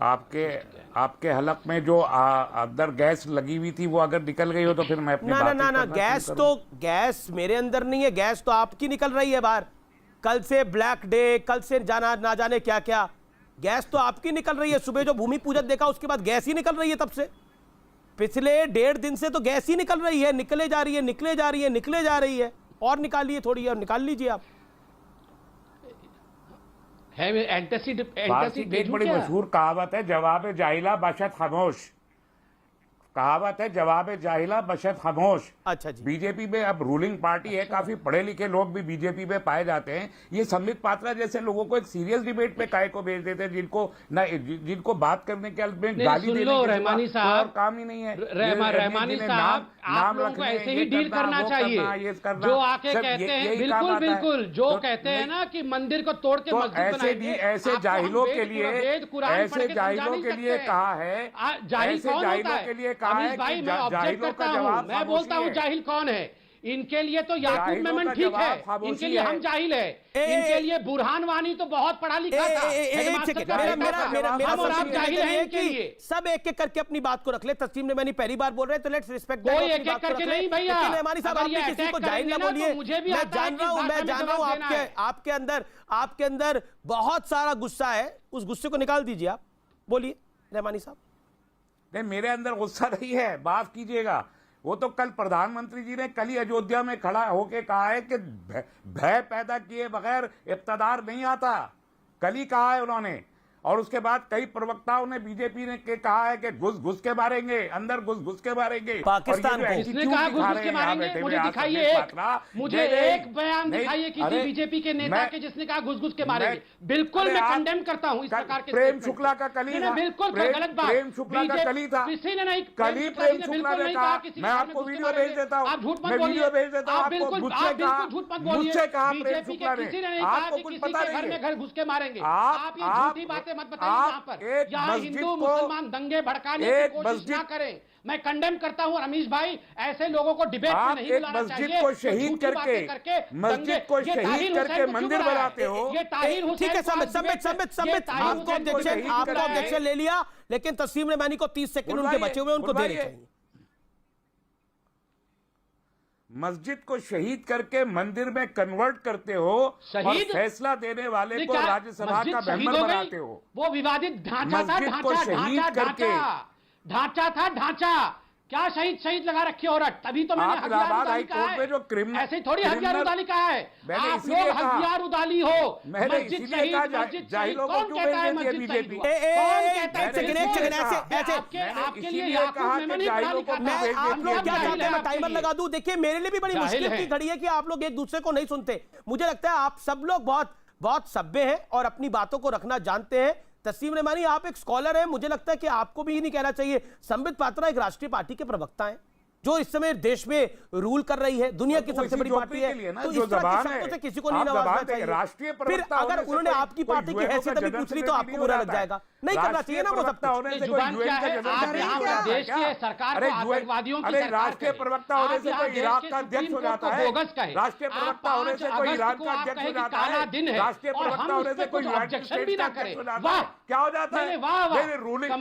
आपके हलक में जो अंदर गैस लगी हुई थी वो अगर निकल गई हो तो फिर मैं अपनी ना गैस मेरे अंदर नहीं है, गैस तो आपकी निकल रही है बाहर। कल से ब्लैक डे, कल से ना जाने क्या क्या, गैस तो आपकी निकल रही है। सुबह जो भूमि पूजन देखा उसके बाद गैस ही निकल रही है। तब से पिछले 1.5 दिन से तो गैस ही निकल रही है, निकले जा रही है। और निकालिए थोड़ी, और निकाल लीजिए आप। एक बड़ी मशहूर कहावत है, जवाब जाहिला बशत खामोश। कहावत है, जवाब जाहिला बशत खामोश। अच्छा जी। बीजेपी में अब रूलिंग पार्टी है, काफी पढ़े लिखे लोग भी बीजेपी में पाए जाते हैं। ये संबित पात्रा जैसे लोगों को एक सीरियस डिबेट पे काय को भेज देते हैं, जिनको बात करने के में गाली देने के रहमानी साहब और काम ही नहीं है। रहमानी साहब, आप लोगों को ऐसे ही डील करना चाहिए। जो आके कहते हैं, बिल्कुल जो कहते हैं ना कि मंदिर को तोड़ के मस्जिद बनाएंगे, ऐसे जाहिलों के लिए कहा है, जाहिल कौन होता है? अमीश भाई, मैं ऑब्जेक्ट करता हूं, मैं बोलता हूं जाहिल कौन है। इनके लिए तो याकूब मेमन ठीक है, इनके लिए हम जाहिल है। इनके लिए बुरहान वानी तो बहुत पढ़ा लिखा था। आप जाहिल हैं इनके लिए। सब एक एक करके अपनी बात को रख ले। तस्लीम ने मैंने पहली बार बोल रहे हैं तो लेट्स रिस्पेक्ट। कोई एक एक करके नहीं भैया। हमारी साहब, आप किसी को जाहिल ना बोलिए। मैं जान रहा हूं आपके अंदर बहुत सारा गुस्सा है। उस गुस्से को निकाल दीजिए आप। बोलिए रहमानी साहब। नहीं, मेरे अंदर गुस्सा नहीं है, माफ कीजिएगा। वो तो कल प्रधानमंत्री जी ने कल ही अयोध्या में खड़ा होके कहा है कि भय पैदा किए बगैर इक़्तिदार नहीं आता। कल ही कहा है उन्होंने। और उसके बाद कई प्रवक्ताओं ने बीजेपी ने कहा है कि घुस के मारेंगे, अंदर घुस के मारेंगे। पाकिस्तान को किसने कहा घुस के मारेंगे? मुझे दिखाइए एक बयान दिखाइए किसी बीजेपी के नेता के जिसने कहा घुस के मारेंगे। बिल्कुल मैं कंडेम करता हूं इस प्रकार के। प्रेम शुक्ला का कल ही था, बिल्कुल गलत बात। प्रेम शुक्ला का कल ही था, किसी ने नहीं, कल ही प्रेम शुक्ला ने कहा। मैं आपको वीडियो भेज देता हूँ, आप झूठ मत मैं बोलिए। वीडियो भेज देता हूँ आपको। झूठ मत बोलिए। मुझसे कहा प्रेम बीजेपी शुक्ला के ने, किसी ने नहीं कहा कि किसी के घर में घर घुस के मारेंगे। आप ये झूठी बातें से मत बताइए यहाँ पर, यहाँ हिंदू मुसलमान दंगे भड़काने की कोशिश ना करें। मैं कंडेम करता हूँ रमेश भाई, ऐसे लोगों को डिबेट में नहीं बुलाना चाहिए। मस्जिद को शहीद करके मस्जिद को शहीद करके मंदिर बनाते हो। ये ताहिर हुसैन, ठीक है संबित आपको ऑब्जेक्शन ले लिया, लेकिन तस्लीम रहमानी को 30 सेकंड उनके बचे हुए उनको देने चाहिए। मस्जिद को शहीद करके मंदिर में कन्वर्ट करते हो और फैसला देने वाले को राज्यसभा का मेंबर बनाते हो। वो विवादित ढांचा था, ढांचा क्या शहीद लगा रखी औरत, तभी तो मैंने हथियार कहा है। ऐसे थोड़ी हथियार उदाली कहा है, आप लोग हथियार उदाली हो। मैंने इसीलिए कहा जाहिलों को क्यों भेज देती है बीजेपी? आपके लिए आप लोग क्या चाहते हैं मैं टाइमर लगा दूं? देखिए मेरे लिए भी बड़ी मुश्किल की घड़ी है कि आप लोग एक दूसरे को नहीं सुनते। मुझे लगता है आप सब लोग बहुत सभ्य हैं और अपनी बातों को रखना जानते हैं। तस्लीम रहमानी आप एक स्कॉलर हैं, मुझे लगता है कि आपको भी नहीं कहना चाहिए। संबित पात्रा एक राष्ट्रीय पार्टी के प्रवक्ता हैं जो इस समय देश में रूल कर रही है, दुनिया की सबसे बड़ी पार्टी है, तो इस तरह की शब्दों से किसी को नहीं नवाजना चाहिए। राष्ट्रीय फिर अगर उन्होंने आपकी पार्टी की हैसियत अभी पूछ ली तो आपको बुरा लग जाएगा। नहीं करना चाहिए ना वो सब राष्ट्रीय प्रवक्ता होने से कोई इराक का अध्यक्ष हो जाता है, राष्ट्रीय प्रवक्ता होने से कोई ईरान का अध्यक्ष हो जाता है, राष्ट्रीय प्रवक्ता होने से कोई यूनाइटेड स्टेट्स का अध्यक्ष हो जाता है। क्या हो जाता है? रूलिंग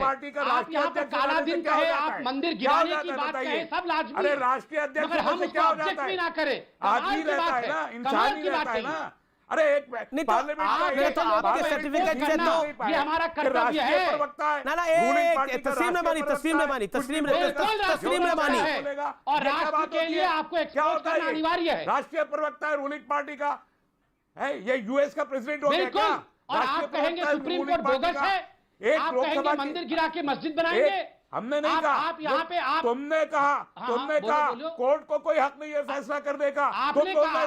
पार्टी का राष्ट्रीय अध्यक्ष काला दिन कहे, आप मंदिर गिराने की बात कहे, सब लाजमी। अरे राष्ट्रीय अध्यक्ष होने से क्या हो जाता है? ना करें, आदमी रहता है ना, इंसान ही रहता है ना। अरे एक पार्लियामेंट तो आपके सर्टिफिकेट से तो ये हमारा कर्तव्य है। तस्लीम रहमानी और राष्ट्र के लिए आपको एक्सपोज करना अनिवार्य है। राष्ट्रीय प्रवक्ता है रूलिंग पार्टी का है, ये यूएस का प्रेसिडेंट हो गया क्या? और आप कहेंगे सुप्रीम कोर्ट बोगस है, आप कहेंगे मंदिर गिरा के मस्जिद बनाएंगे। हमने नहीं कहा, आप यहाँ पे तुमने कहा कोर्ट को कोई हक नहीं है फैसला करने का। आपने कहा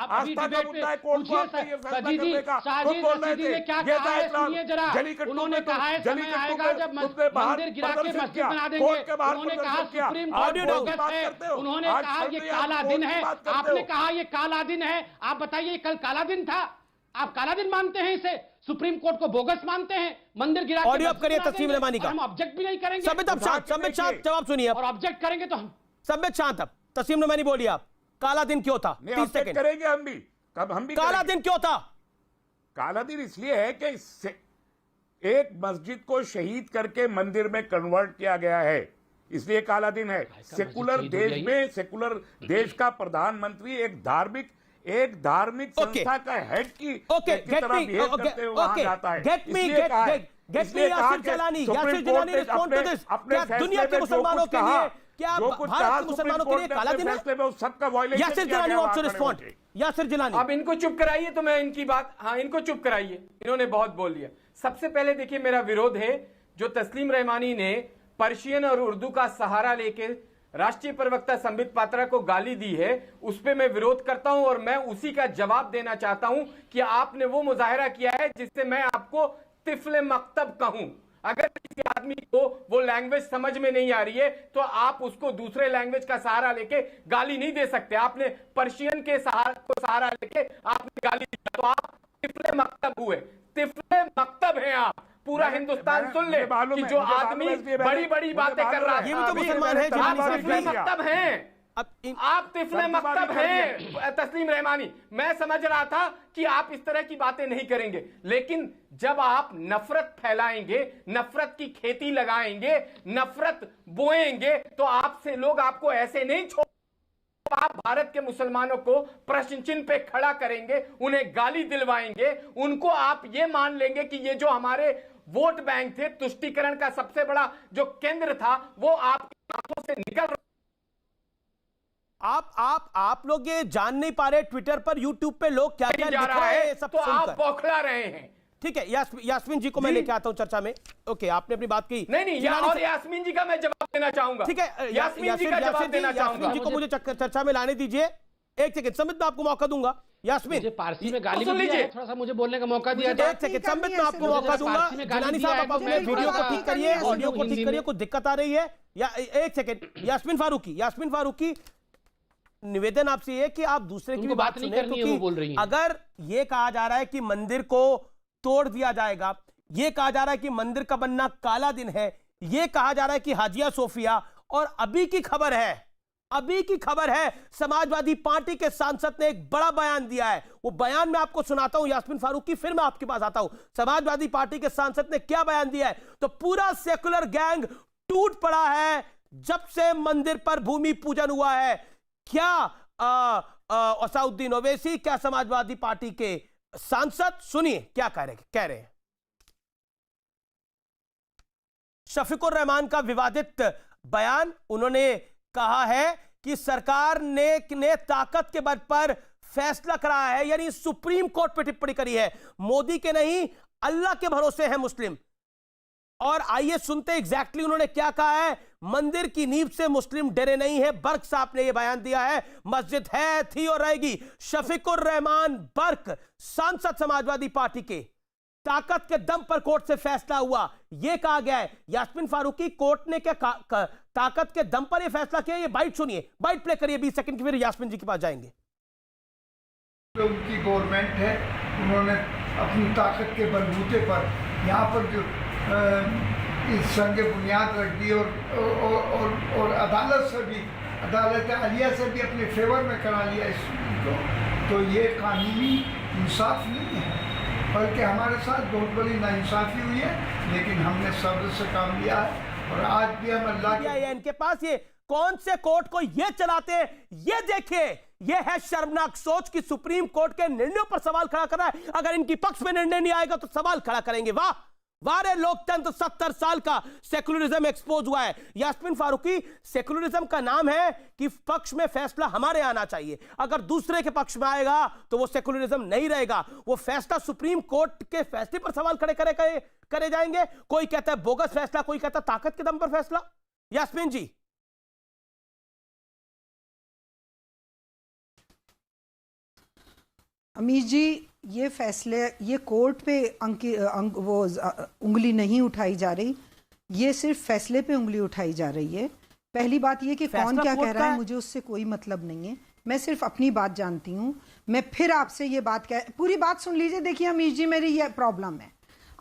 आस्था का मुद्दा है, कोर्ट को हक नहीं है फैसला करने का। तुम बोल रहे थे क्या कहा है, सुनिए जरा। उन्होंने कहा है समय आएगा जब मंदिर गिरा के मस्जिद बना देंगे। उन्होंने कहा सुप्रीम कोर्ट बोगस है, उन्होंने कहा ये काला दिन है, आपने कहा ये काला दिन है। आप बताइए कल काला दिन था? आप काला दिन मानते हैं इसे? सुप्रीम कोर्ट को बोगस मानते हैं? मंदिर गिरा ऑडियो अप करिए तस्लीम रहमानी का। हम ऑब्जेक्ट भी नहीं करेंगे। संबित शांत जवाब सुनिए। और ऑब्जेक्ट करेंगे तो हम संबित शांत। अब तस्लीम रहमानी बोलिए आप, काला दिन क्यों था? 30 सेकंड करेंगे हम भी। कब हम भी काला दिन क्यों था? काला दिन इसलिए है कि एक मस्जिद को शहीद करके मंदिर में कन्वर्ट किया गया है, इसलिए काला दिन है। सेकुलर देश में, सेकुलर देश का प्रधानमंत्री एक धार्मिक संस्था का हेड की तरह बिहेव करते हुए वहां जाता है। दुनिया के मुसलमानों के लिए क्या भारत के मुसलमानों के लिए काला दिन है? Yasir Jilani wants to respond. Yasir Jilani, अब इनको चुप कराइए तो मैं इनकी बात, हाँ इनको चुप कराइए, इन्होंने बहुत बोल दिया। सबसे पहले देखिए मेरा विरोध है जो तस्लीम रहमानी ने पर्शियन और उर्दू का सहारा लेके राष्ट्रीय प्रवक्ता संबित पात्रा को गाली दी है, उस पे मैं विरोध करता हूं और मैं उसी का जवाब देना चाहता हूं कि आपने वो मुजाहिरा किया है जिससे मैं आपको तिफले मकतब कहूं। अगर किसी आदमी को वो लैंग्वेज समझ में नहीं आ रही है तो आप उसको दूसरे लैंग्वेज का सहारा लेके गाली नहीं दे सकते। आपने पर्शियन के सहारा लेके आपने गाली दी तो आप तिफले मकतब हुए, तिफले मकतब हैं आप। पूरा हिंदुस्तान सुन ले कि जो आदमी बड़ी बड़ी बातें कर रहा है, ये भी तो मुसलमान है, आप तिफले मकतब हैं, आप तिफले मकतब हैं। तस्लीम रहमानी, मैं समझ रहा था कि आप इस तरह की बातें नहीं करेंगे, लेकिन जब आप नफरत फैलाएंगे, नफरत की खेती लगाएंगे, नफरत बोएंगे तो आपसे लोग आपको ऐसे नहीं छोड़। आप भारत के मुसलमानों को प्रश्न चिन्ह पे खड़ा करेंगे, उन्हें गाली दिलवाएंगे, उनको आप ये मान लेंगे कि ये जो हमारे वोट बैंक थे, तुष्टीकरण का सबसे बड़ा जो केंद्र था, वो आपके हाथों से निकल। आप लोग ये जान नहीं पा रहे ट्विटर पर, यूट्यूब पे लोग क्या क्या लिख रहे हैं, सब तो आप बौखला रहे हैं। ठीक है, यास्मीन जी को मैं लेके आता हूं चर्चा में। ओके, आपने अपनी बात की। नहीं, और यास्मीन जी का मैं जवाब देना चाहूंगा। ठीक है, यास्मीन जी का जवाब देना चाहूंगा। यास्मीन जी को मुझे चर्चा में लाने दीजिए। एक सेकंड, संबित मैं आपको मौका दूंगा। यास्मीन, मुझे पारसी में गाली भी दिया है, थोड़ा सा मुझे बोलने का मौका दिया जाए। एक सेकंड, संबित मैं आपको मौका दूंगा। जिलानी साहब आप अपने वीडियो को ठीक करिए, ऑडियो को ठीक करिए, कुछ दिक्कत आ रही है। या एक सेकंड, यास्मीन फारूकी, निवेदन आपसे ये कि आप दूसरे की भी बात सुने, क्योंकि अगर ये कहा जा रहा है कि मंदिर को तोड़ दिया जाएगा, यह कहा जा रहा है कि मंदिर का बनना काला दिन है, यह कहा जा रहा है कि हाजिया सोफिया, और अभी की खबर है समाजवादी पार्टी के सांसद ने एक बड़ा बयान दिया है। वो बयान मैं आपको सुनाता हूं यास्मीन फारूकी, फिर मैं आपके पास आता हूं। समाजवादी पार्टी के सांसद ने क्या बयान दिया है? तो पूरा सेकुलर गैंग टूट पड़ा है जब से मंदिर पर भूमि पूजन हुआ है। क्या असाउद्दीन ओवैसी, क्या समाजवादी पार्टी के सांसद, सुनिए क्या कह रहे हैं। शफीकुर रहमान का विवादित बयान, उन्होंने कहा है कि सरकार ने ताकत के बल पर फैसला करा है, यानी सुप्रीम कोर्ट पे टिप्पणी करी है। मोदी के नहीं, अल्लाह के भरोसे हैं मुस्लिम। और आइए सुनते एग्जैक्टली उन्होंने क्या कहा है। मंदिर की नींव से मुस्लिम डरे नहीं है, बर्क साहब ने यह बयान दिया है। मस्जिद है, थी और रहेगी। शफीकुर रहमान बर्क, सांसद समाजवादी पार्टी के, ताकत के दम पर कोर्ट से फैसला हुआ, यह कहा गया है। यास्मीन फारूकी, कोर्ट ने क्या ताकत के दम पर यह फैसला किया? ये बाइट सुनिए, बाइट प्ले करिए 20 सेकंड की, फिर यास्मीन जी के पास जाएंगे। उनकी गवर्नमेंट है, उन्होंने अपनी ताकत के बलबूते पर यहाँ पर जो इस संग बुनियाद रख दी और अदालत से भी, अदालत आलिया से भी अपने फेवर में करा लिया इस को, तो ये कानूनी इंसाफ नहीं है, बल्कि हमारे साथ बहुत बड़ी नाइंसाफी हुई है। लेकिन हमने सब्र से काम लिया है और आज भी हम अल्लाह के इनके पास ये कौन से कोर्ट को ये चलाते हैं, ये देखिए। ये है शर्मनाक सोच कि सुप्रीम कोर्ट के निर्णयों पर सवाल खड़ा कर रहा है। अगर इनकी पक्ष में निर्णय नहीं आएगा तो सवाल खड़ा करेंगे। वाह वारे लोकतंत्र, 70 साल का सेकुलरिज्म एक्सपोज हुआ है। यास्मीन फारूकी, सेकुलरिज्म का नाम है कि पक्ष में फैसला हमारे आना चाहिए, अगर दूसरे के पक्ष में आएगा तो वो सेकुलरिज्म नहीं रहेगा। वो फैसला सुप्रीम कोर्ट के फैसले पर सवाल खड़े करे जाएंगे। कोई कहता है बोगस फैसला, कोई कहता है ताकत के दम पर फैसला। यास्मीन जी, अमीश जी, ये फैसले, ये कोर्ट पे उंगली नहीं उठाई जा रही, ये सिर्फ फैसले पे उंगली उठाई जा रही है। पहली बात ये कि कौन क्या कह रहा है मुझे उससे कोई मतलब नहीं है, मैं सिर्फ अपनी बात जानती हूँ। मैं फिर आपसे ये बात पूरी बात सुन लीजिए। देखिए अमीश जी, मेरी ये प्रॉब्लम है,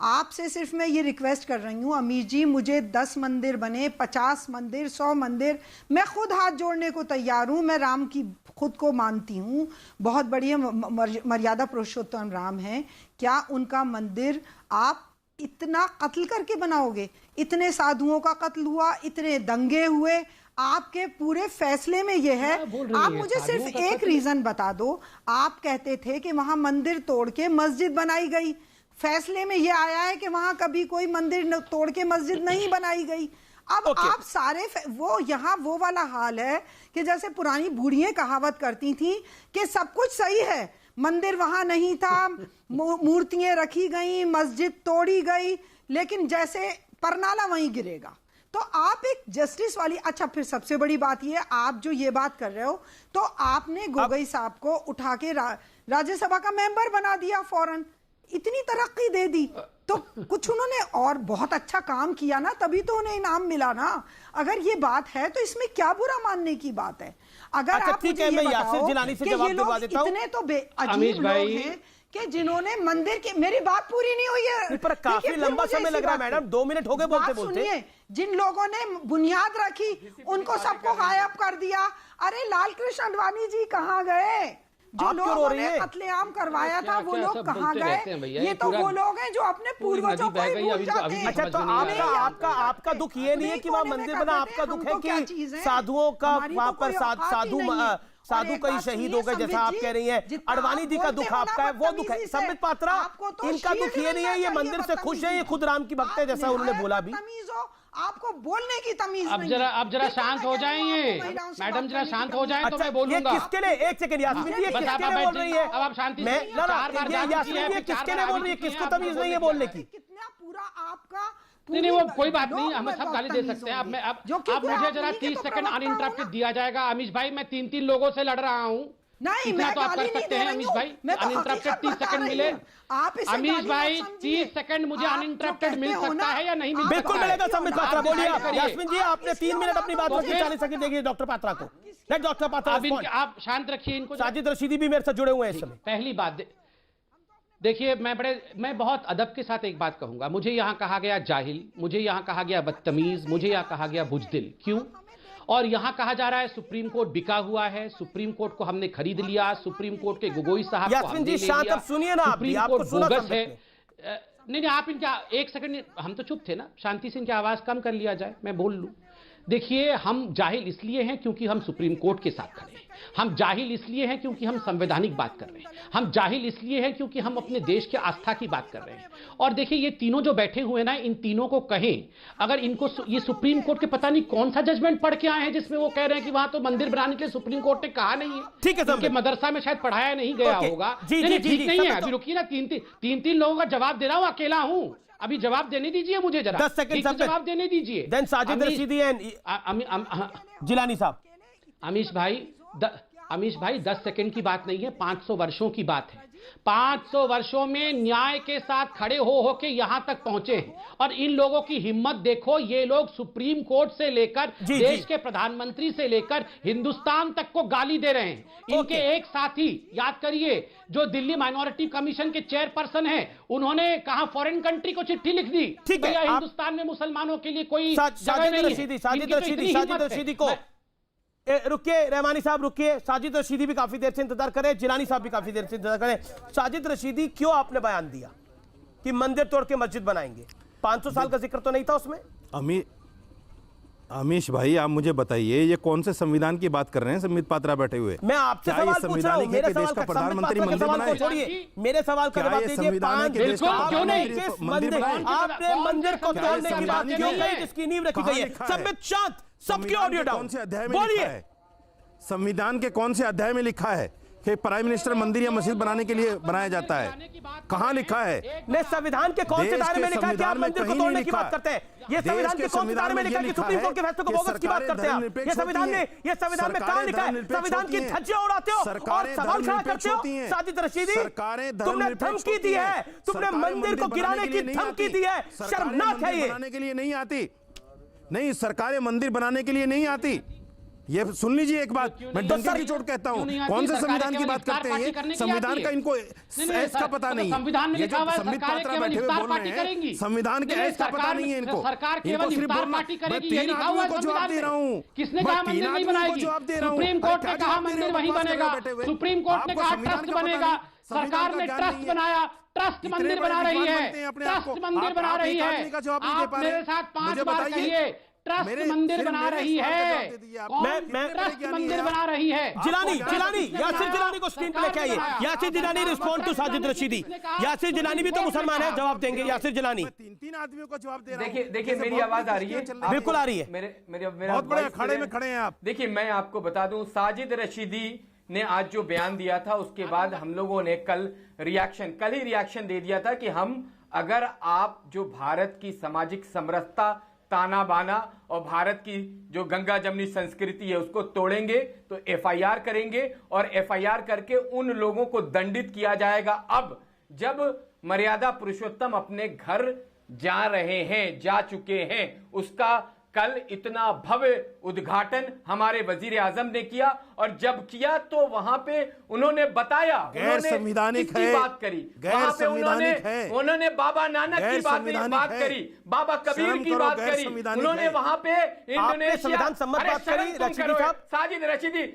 आपसे सिर्फ मैं ये रिक्वेस्ट कर रही हूँ अमीश जी, मुझे 10 मंदिर बने, 50 मंदिर, 100 मंदिर, मैं खुद हाथ जोड़ने को तैयार हूँ। मैं राम की खुद को मानती हूँ, बहुत बढ़िया मर्यादा पुरुषोत्तम राम हैं। क्या उनका मंदिर आप इतना कत्ल करके बनाओगे? इतने साधुओं का कत्ल हुआ, इतने दंगे हुए, आपके पूरे फैसले में ये है। आप मुझे सिर्फ एक रीजन बता दो। आप कहते थे कि वहां मंदिर तोड़ के मस्जिद बनाई गई, फैसले में ये आया है कि वहां कभी कोई मंदिर तोड़ के मस्जिद नहीं बनाई गई। अब आप सारे वो यहाँ वो वाला हाल है कि जैसे पुरानी बूढ़ियां कहावत करती थी कि सब कुछ सही है, मंदिर वहां नहीं था, मूर्तियां रखी गई, मस्जिद तोड़ी गई, लेकिन जैसे परनाला वहीं गिरेगा। तो आप एक जस्टिस वाली, अच्छा फिर सबसे बड़ी बात ये, आप जो ये बात कर रहे हो, तो आपने गोगोई साहब को उठा के राज्यसभा का मेंबर बना दिया फौरन, इतनी तरक्की दे दी, तो कुछ उन्होंने और बहुत अच्छा काम किया ना, तभी तो उन्हें इनाम मिला ना। अगर ये बात है तो इसमें क्या बुरा मानने की बात है? अगर आप मुझे ये बताओ कि ये लोग इतने तो अजीब लोग हैं कि जिन्होंने मंदिर की, मेरी बात पूरी नहीं हुई है, पर काफी लंबा समय लग रहा है मैडम, 2 मिनट हो गए बोलते बोलते। जिन लोगों ने बुनियाद रखी उनको सबको गायब कर दिया। अरे लाल कृष्ण अडवाणी जी कहाँ गए? जो लोगों ने कत्लेआम करवाया था वो लोग कहाँ गए? ये तो वो लोग हैं जो अपने पूर्वजों को ही भूल जाते हैं। अच्छा, तो आपका दुख ये नहीं है कि वहाँ मंदिर बना, आपका दुख है कि साधुओं का वहाँ पर साधु कई शहीद हो गए, जैसा आप कह रही हैं। अडवाणी जी का दुख आपका है, वो दुख है। संबित पात्रा, इनका दुख ये नहीं है, ये मंदिर से खुश है, ये खुद राम की भक्त है, जैसा उन्होंने बोला भी। आपको बोलने की तमीज नहीं। अब जरा शांत हो जाइए मैडम, जरा शांत हो जाए तो मैं बोलूंगा। ये किसके लिए? एक सेकंड यास्मीन जी, ये किसके लिए बोल रही है? अब आप शांति से, यास्मीन जी किसके लिए बोल रही है? किसको तमीज नहीं है बोलने की? कितना पूरा आपका नहीं, वो कोई बात नहीं, हमें सब गाली दे सकते हैं। अब मुझे जरा 30 सेकंड अनइंटरप्टेड दिया जाएगा। अमीश भाई, मैं 3 लोगों से लड़ रहा हूँ, नहीं मैं तो आप कर सकते हैं अमीश भाई, अनइंटरप्टेड 30 सेकंड मिले। अमीश भाई 30 सेकंड मुझे अनइंटरप्टेड मिल सकता है या नहीं मिल सकता? बिल्कुल मिलेगा। संबित पात्रा बोलिए। यास्मीन जी, आपने 3 मिनट अपनी बात रखी, 40 सेकंड देखिए डॉक्टर पात्रा को। डॉक्टर पात्रा आप शांत रखिए इनको। साजिद रशीदी भी मेरे साथ जुड़े हुए हैं इस समय। पहली बात देखिए, मैं बहुत अदब के साथ एक बात कहूंगा। मुझे यहां कहा गया जाहिल, मुझे यहां कहा गया बदतमीज, मुझे यहां कहा गया बुजदिल। क्यों? और यहां कहा जा रहा है सुप्रीम कोर्ट बिका हुआ है, सुप्रीम कोर्ट को हमने खरीद लिया, सुप्रीम कोर्ट के गोगोई साहब को हमने ले लिया, सुनिए ना, सुप्रीम कोर्ट बोगस है। नहीं, आप इनका एक सेकंड, हम तो चुप थे ना, शांति से इनकी आवाज कम कर लिया जाए, मैं बोल लूं। देखिए, हम जाहिल इसलिए हैं क्योंकि हम सुप्रीम कोर्ट के साथ खड़े हैं, हम जाहिल इसलिए हैं क्योंकि हम संवैधानिक बात कर रहे हैं, हम जाहिल इसलिए हैं क्योंकि हम अपने देश के आस्था की बात कर रहे हैं। और देखिए, ये तीनों जो बैठे हुए ना, इन तीनों को कहें, अगर इनको ये सुप्रीम कोर्ट के पता नहीं कौन सा जजमेंट पढ़ के आए हैं जिसमें वो कह रहे हैं कि वहां तो मंदिर बनाने के लिए सुप्रीम कोर्ट ने कहा नहीं है। ठीक है, उनके मदरसा में शायद पढ़ाया नहीं गया होगा। ठीक नहीं है, अभी रुकिए ना, तीन लोगों का जवाब दे रहा हूं, अकेला हूं, अभी जवाब देने दीजिए मुझे जरा, 10 सेकंड जवाब देने दीजिए। देन साजिद रशीदी एंड जिलानी साहब। अमीश भाई 10 सेकंड की बात नहीं है, 500 वर्षों की बात है। 500 वर्षों में न्याय के साथ खड़े हो के यहां तक पहुंचे हैं। और इन लोगों की हिम्मत देखो, ये लोग सुप्रीम कोर्ट से लेकर देश के प्रधानमंत्री से लेकर हिंदुस्तान तक को गाली दे रहे हैं। इनके एक साथी, याद करिए, जो दिल्ली माइनॉरिटी कमीशन के चेयरपर्सन हैं, उन्होंने कहा फॉरेन कंट्री को चिट्ठी लिख दी, भैया हिंदुस्तान में मुसलमानों के लिए कोई जगह नहीं है। साजिद रशीदी को रुकिए, रहमानी साहब रुकिए, साजिद रशीदी भी काफी देर से इंतजार करें, जिलानी साहब भी काफी देर से इंतजार करें। साजिद रशीदी, क्यों आपने बयान दिया कि मंदिर तोड़ के मस्जिद बनाएंगे? 500 साल का जिक्र तो नहीं था उसमें? अमीश भाई, आप मुझे बताइए, ये कौन से संविधान की बात कर रहे हैं? संबित पात्रा बैठे हुए, मैं आपसे सवाल पूछ रहा हूं, मेरे सवाल का प्रधानमंत्री मंदिर बनाए, छोड़िए, मेरे सवाल का जवाब दीजिए। क्यों नहीं? आपने मंदिर को तोड़ने की बात क्यों कही जिसकी नींव रखी गई है? संबित शांत, सबके ऑडियो डाउन, बोलिए। संविधान के कौन से अध्याय में लिखा है कि प्राइम मिनिस्टर मंदिर या मस्जिद बनाने के लिए बनाया जाता है? कहां लिखा है? ने संविधान के कौन से दायरे में लिखा है कि आप मंदिर को तोड़ने की बात करते हैं? ये संविधान के कौन से दायरे में लिखा है कि सुप्रीम कोर्ट के फैसले को बोगस की बात करते हैं आप? ये संविधान में कहां लिखा है? संविधान की धज्जियां उड़ाते हो और सवाल खड़ा करते हो। साजिद रशीदी, तुमने धमकी दी है, तुमने मंदिर को गिराने की धमकी दी है, शर्मनाक है ये। बनाने के लिए नहीं आती, नहीं, सरकारें मंदिर बनाने के लिए नहीं आती। ये सुन लीजिए एक बात, मैं डंके की चोट कहता हूं, कौन से संविधान की बात करते हैं? संविधान का इनको ऐस का पता नहीं है। ये जो संबित पात्रा बैठे हुए बोल रहे हैं, संविधान के ऐस का पता नहीं है इनको। इनको सिर्फ बोलना, मैं 3 आदमियों को जवाब दे रहा हूं, किसने कहा मंदिर नहीं बनाएगी? सुप्रीम कोर्ट ने कहा मंदिर वहीं बनेगा, सुप्रीम कोर्ट ने कहा ट्रस्ट बनेगा, सरकार ने ट्रस्ट बनाया, ट्रस्ट मंदिर बना रही है, ट्रस्ट मंदिर बना रही है। आप मेरे साथ 5 बार कहिए, ट्रस्ट मंदिर बना रही है, ट्रस्ट मंदिर बना रही है। जिलानी, यासिर जिलानी को स्क्रीन पे लेके आइए। Yasir Jilani respond to Sajid Rashidi. यासिर जिलानी भी तो मुसलमान है, जवाब देंगे यासिर जिलानी। 3 आदमियों को जवाब दे रहा हूं। देखिए मेरी आवाज आ रही है? बिल्कुल आ रही है। मेरा बहुत बड़े अखाड़े में खड़े हैं आप। देखिए, मैं आपको बता दूं, साजिद रशीदी ने आज जो बयान दिया था, उसके बाद हम लोगों ने कल ही रिएक्शन दे दिया था कि हम, अगर आप जो भारत की सामाजिक समरसता, ताना बाना और भारत की जो गंगा जमनी संस्कृति है उसको तोड़ेंगे तो एफआईआर करेंगे, और एफआईआर करके उन लोगों को दंडित किया जाएगा। अब जब मर्यादा पुरुषोत्तम अपने घर जा चुके हैं, उसका कल इतना भव्य उद्घाटन हमारे वजीर आजम ने किया, और जब किया तो वहां पे उन्होंने बताया, संविधानिक किसकी बात करी, वहां पे उन्होंने बाबा नानक की बात करी, बाबा कबीर की बात करी, उन्होंने वहां पे इंडोनेशिया। साजिद रशीदी,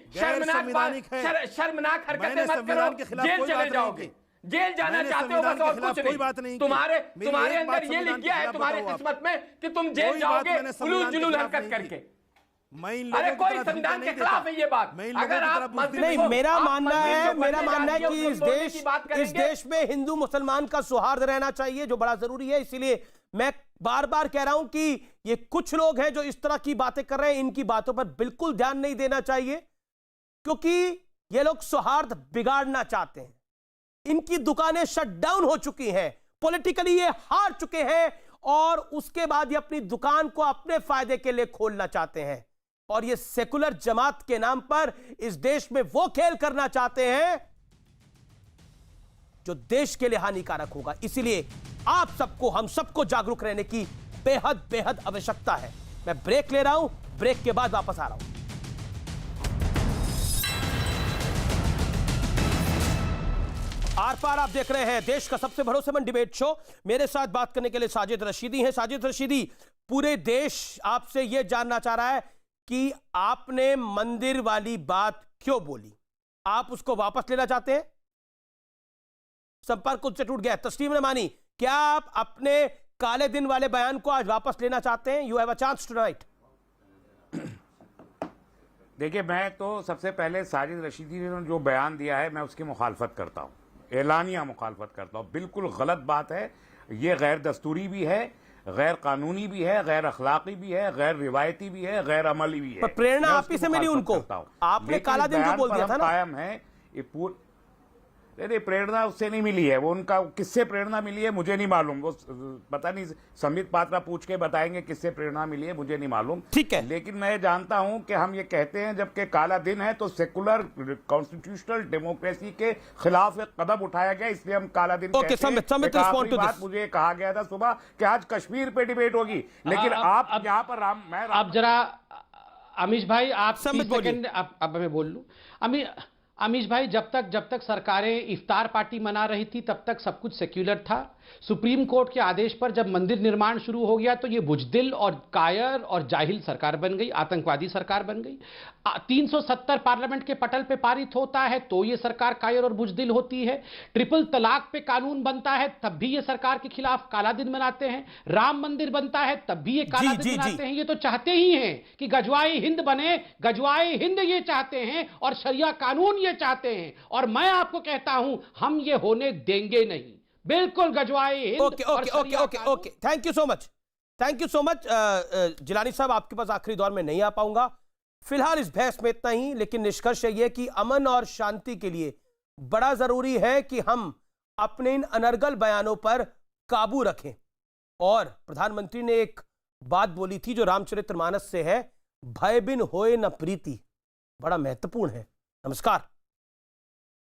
शर्मनाक हरकतें मत करो, जेल चले जाओगे, जेल जाना चाहते हो बस, और कुछ नहीं। तुम्हारे अंदर ये लिख गया है, तुम्हारी किस्मत में, कि तुम जेल जाओगे उलूल जुलूल हरकत करके। अरे कोई संविधान के खिलाफ है ये बात। अगर आप नहीं, मेरा मानना है कि इस देश में हिंदू मुसलमान का सौहार्द रहना चाहिए, जो बड़ा जरूरी है। इसीलिए मैं बार बार कह रहा हूं कि ये कुछ लोग हैं जो इस तरह की बातें कर रहे हैं, इनकी बातों पर बिल्कुल ध्यान नहीं देना चाहिए, क्योंकि ये लोग सौहार्द बिगाड़ना चाहते हैं। इनकी दुकानें शट डाउन हो चुकी हैं, पॉलिटिकली ये हार चुके हैं, और उसके बाद ये अपनी दुकान को अपने फायदे के लिए खोलना चाहते हैं। और ये सेकुलर जमात के नाम पर इस देश में वो खेल करना चाहते हैं जो देश के लिए हानिकारक होगा। इसीलिए आप सबको, हम सबको जागरूक रहने की बेहद आवश्यकता है। मैं ब्रेक ले रहा हूं, ब्रेक के बाद वापस आ रहा हूं। आर पार आप देख रहे हैं देश का सबसे भरोसेमंद डिबेट शो। मेरे साथ बात करने के लिए साजिद रशीदी हैं। साजिद रशीदी, पूरे देश आपसे यह जानना चाह रहा है कि आपने मंदिर वाली बात क्यों बोली, आप उसको वापस लेना चाहते हैं? संपर्क उनसे टूट गया। तस्लीम रमानी, क्या आप अपने काले दिन वाले बयान को आज वापस लेना चाहते हैं? You have a chance tonight. देखिए, मैं तो सबसे पहले साजिद रशीदी ने जो बयान दिया है मैं उसकी मुखालफत करता हूँ, एलानिया मुखालफत करता हूँ। बिल्कुल गलत बात है, ये गैर दस्तूरी भी है, गैर कानूनी भी है, गैर अखलाकी भी है, गैर रिवायती भी है, गैर अमली भी है। पर प्रेरणा आप ही से मिली उनको, आपने काला दिन जो बोल दिया था ना, कायम है ये नहीं, प्रेरणा उससे नहीं मिली है। वो उनका किससे प्रेरणा मिली है मुझे नहीं मालूम, वो पता नहीं, संबित पात्रा पूछ के बताएंगे किससे प्रेरणा मिली है, मुझे नहीं मालूम। ठीक है, लेकिन मैं जानता हूं कि हम ये कहते हैं जबकि काला दिन है तो सेकुलर कॉन्स्टिट्यूशनल डेमोक्रेसी के खिलाफ एक कदम उठाया गया, इसलिए हम काला दिन कहते हैं। बात मुझे कहा गया था सुबह कि आज कश्मीर पे डिबेट होगी, लेकिन आप यहाँ पर आप जरा अमीश भाई, आप सेकंड अब मैं बोल लूं। अमीश भाई, जब तक सरकारें इफ्तार पार्टी मना रही थी तब तक सब कुछ सेक्युलर था। सुप्रीम कोर्ट के आदेश पर जब मंदिर निर्माण शुरू हो गया तो ये बुजदिल और कायर और जाहिल सरकार बन गई, आतंकवादी सरकार बन गई। 370 पार्लियामेंट के पटल पे पारित होता है तो ये सरकार कायर और बुजदिल होती है। ट्रिपल तलाक पे कानून बनता है तब भी ये सरकार के खिलाफ काला दिन मनाते हैं। राम मंदिर बनता है तब भी ये काला दिन मनाते हैं। ये तो चाहते ही हैं कि गजवाई हिंद बने, गजवाई हिंद ये चाहते हैं और शरिया कानून ये चाहते हैं, और मैं आपको कहता हूं हम ये होने देंगे नहीं। बिल्कुल गजवाई हिंद। Okay, thank you so much Jilani साहब, आपके पास आखिरी दौर में नहीं आ पाऊंगा फिलहाल इस बहस में, इतना ही। लेकिन निष्कर्ष ये कि अमन और शांति के लिए बड़ा जरूरी है कि हम अपने इन अनर्गल बयानों पर काबू रखें। और प्रधानमंत्री ने एक बात बोली थी जो रामचरितमानस से है, भय बिन होए न प्रीति, बड़ा महत्वपूर्ण है। नमस्कार।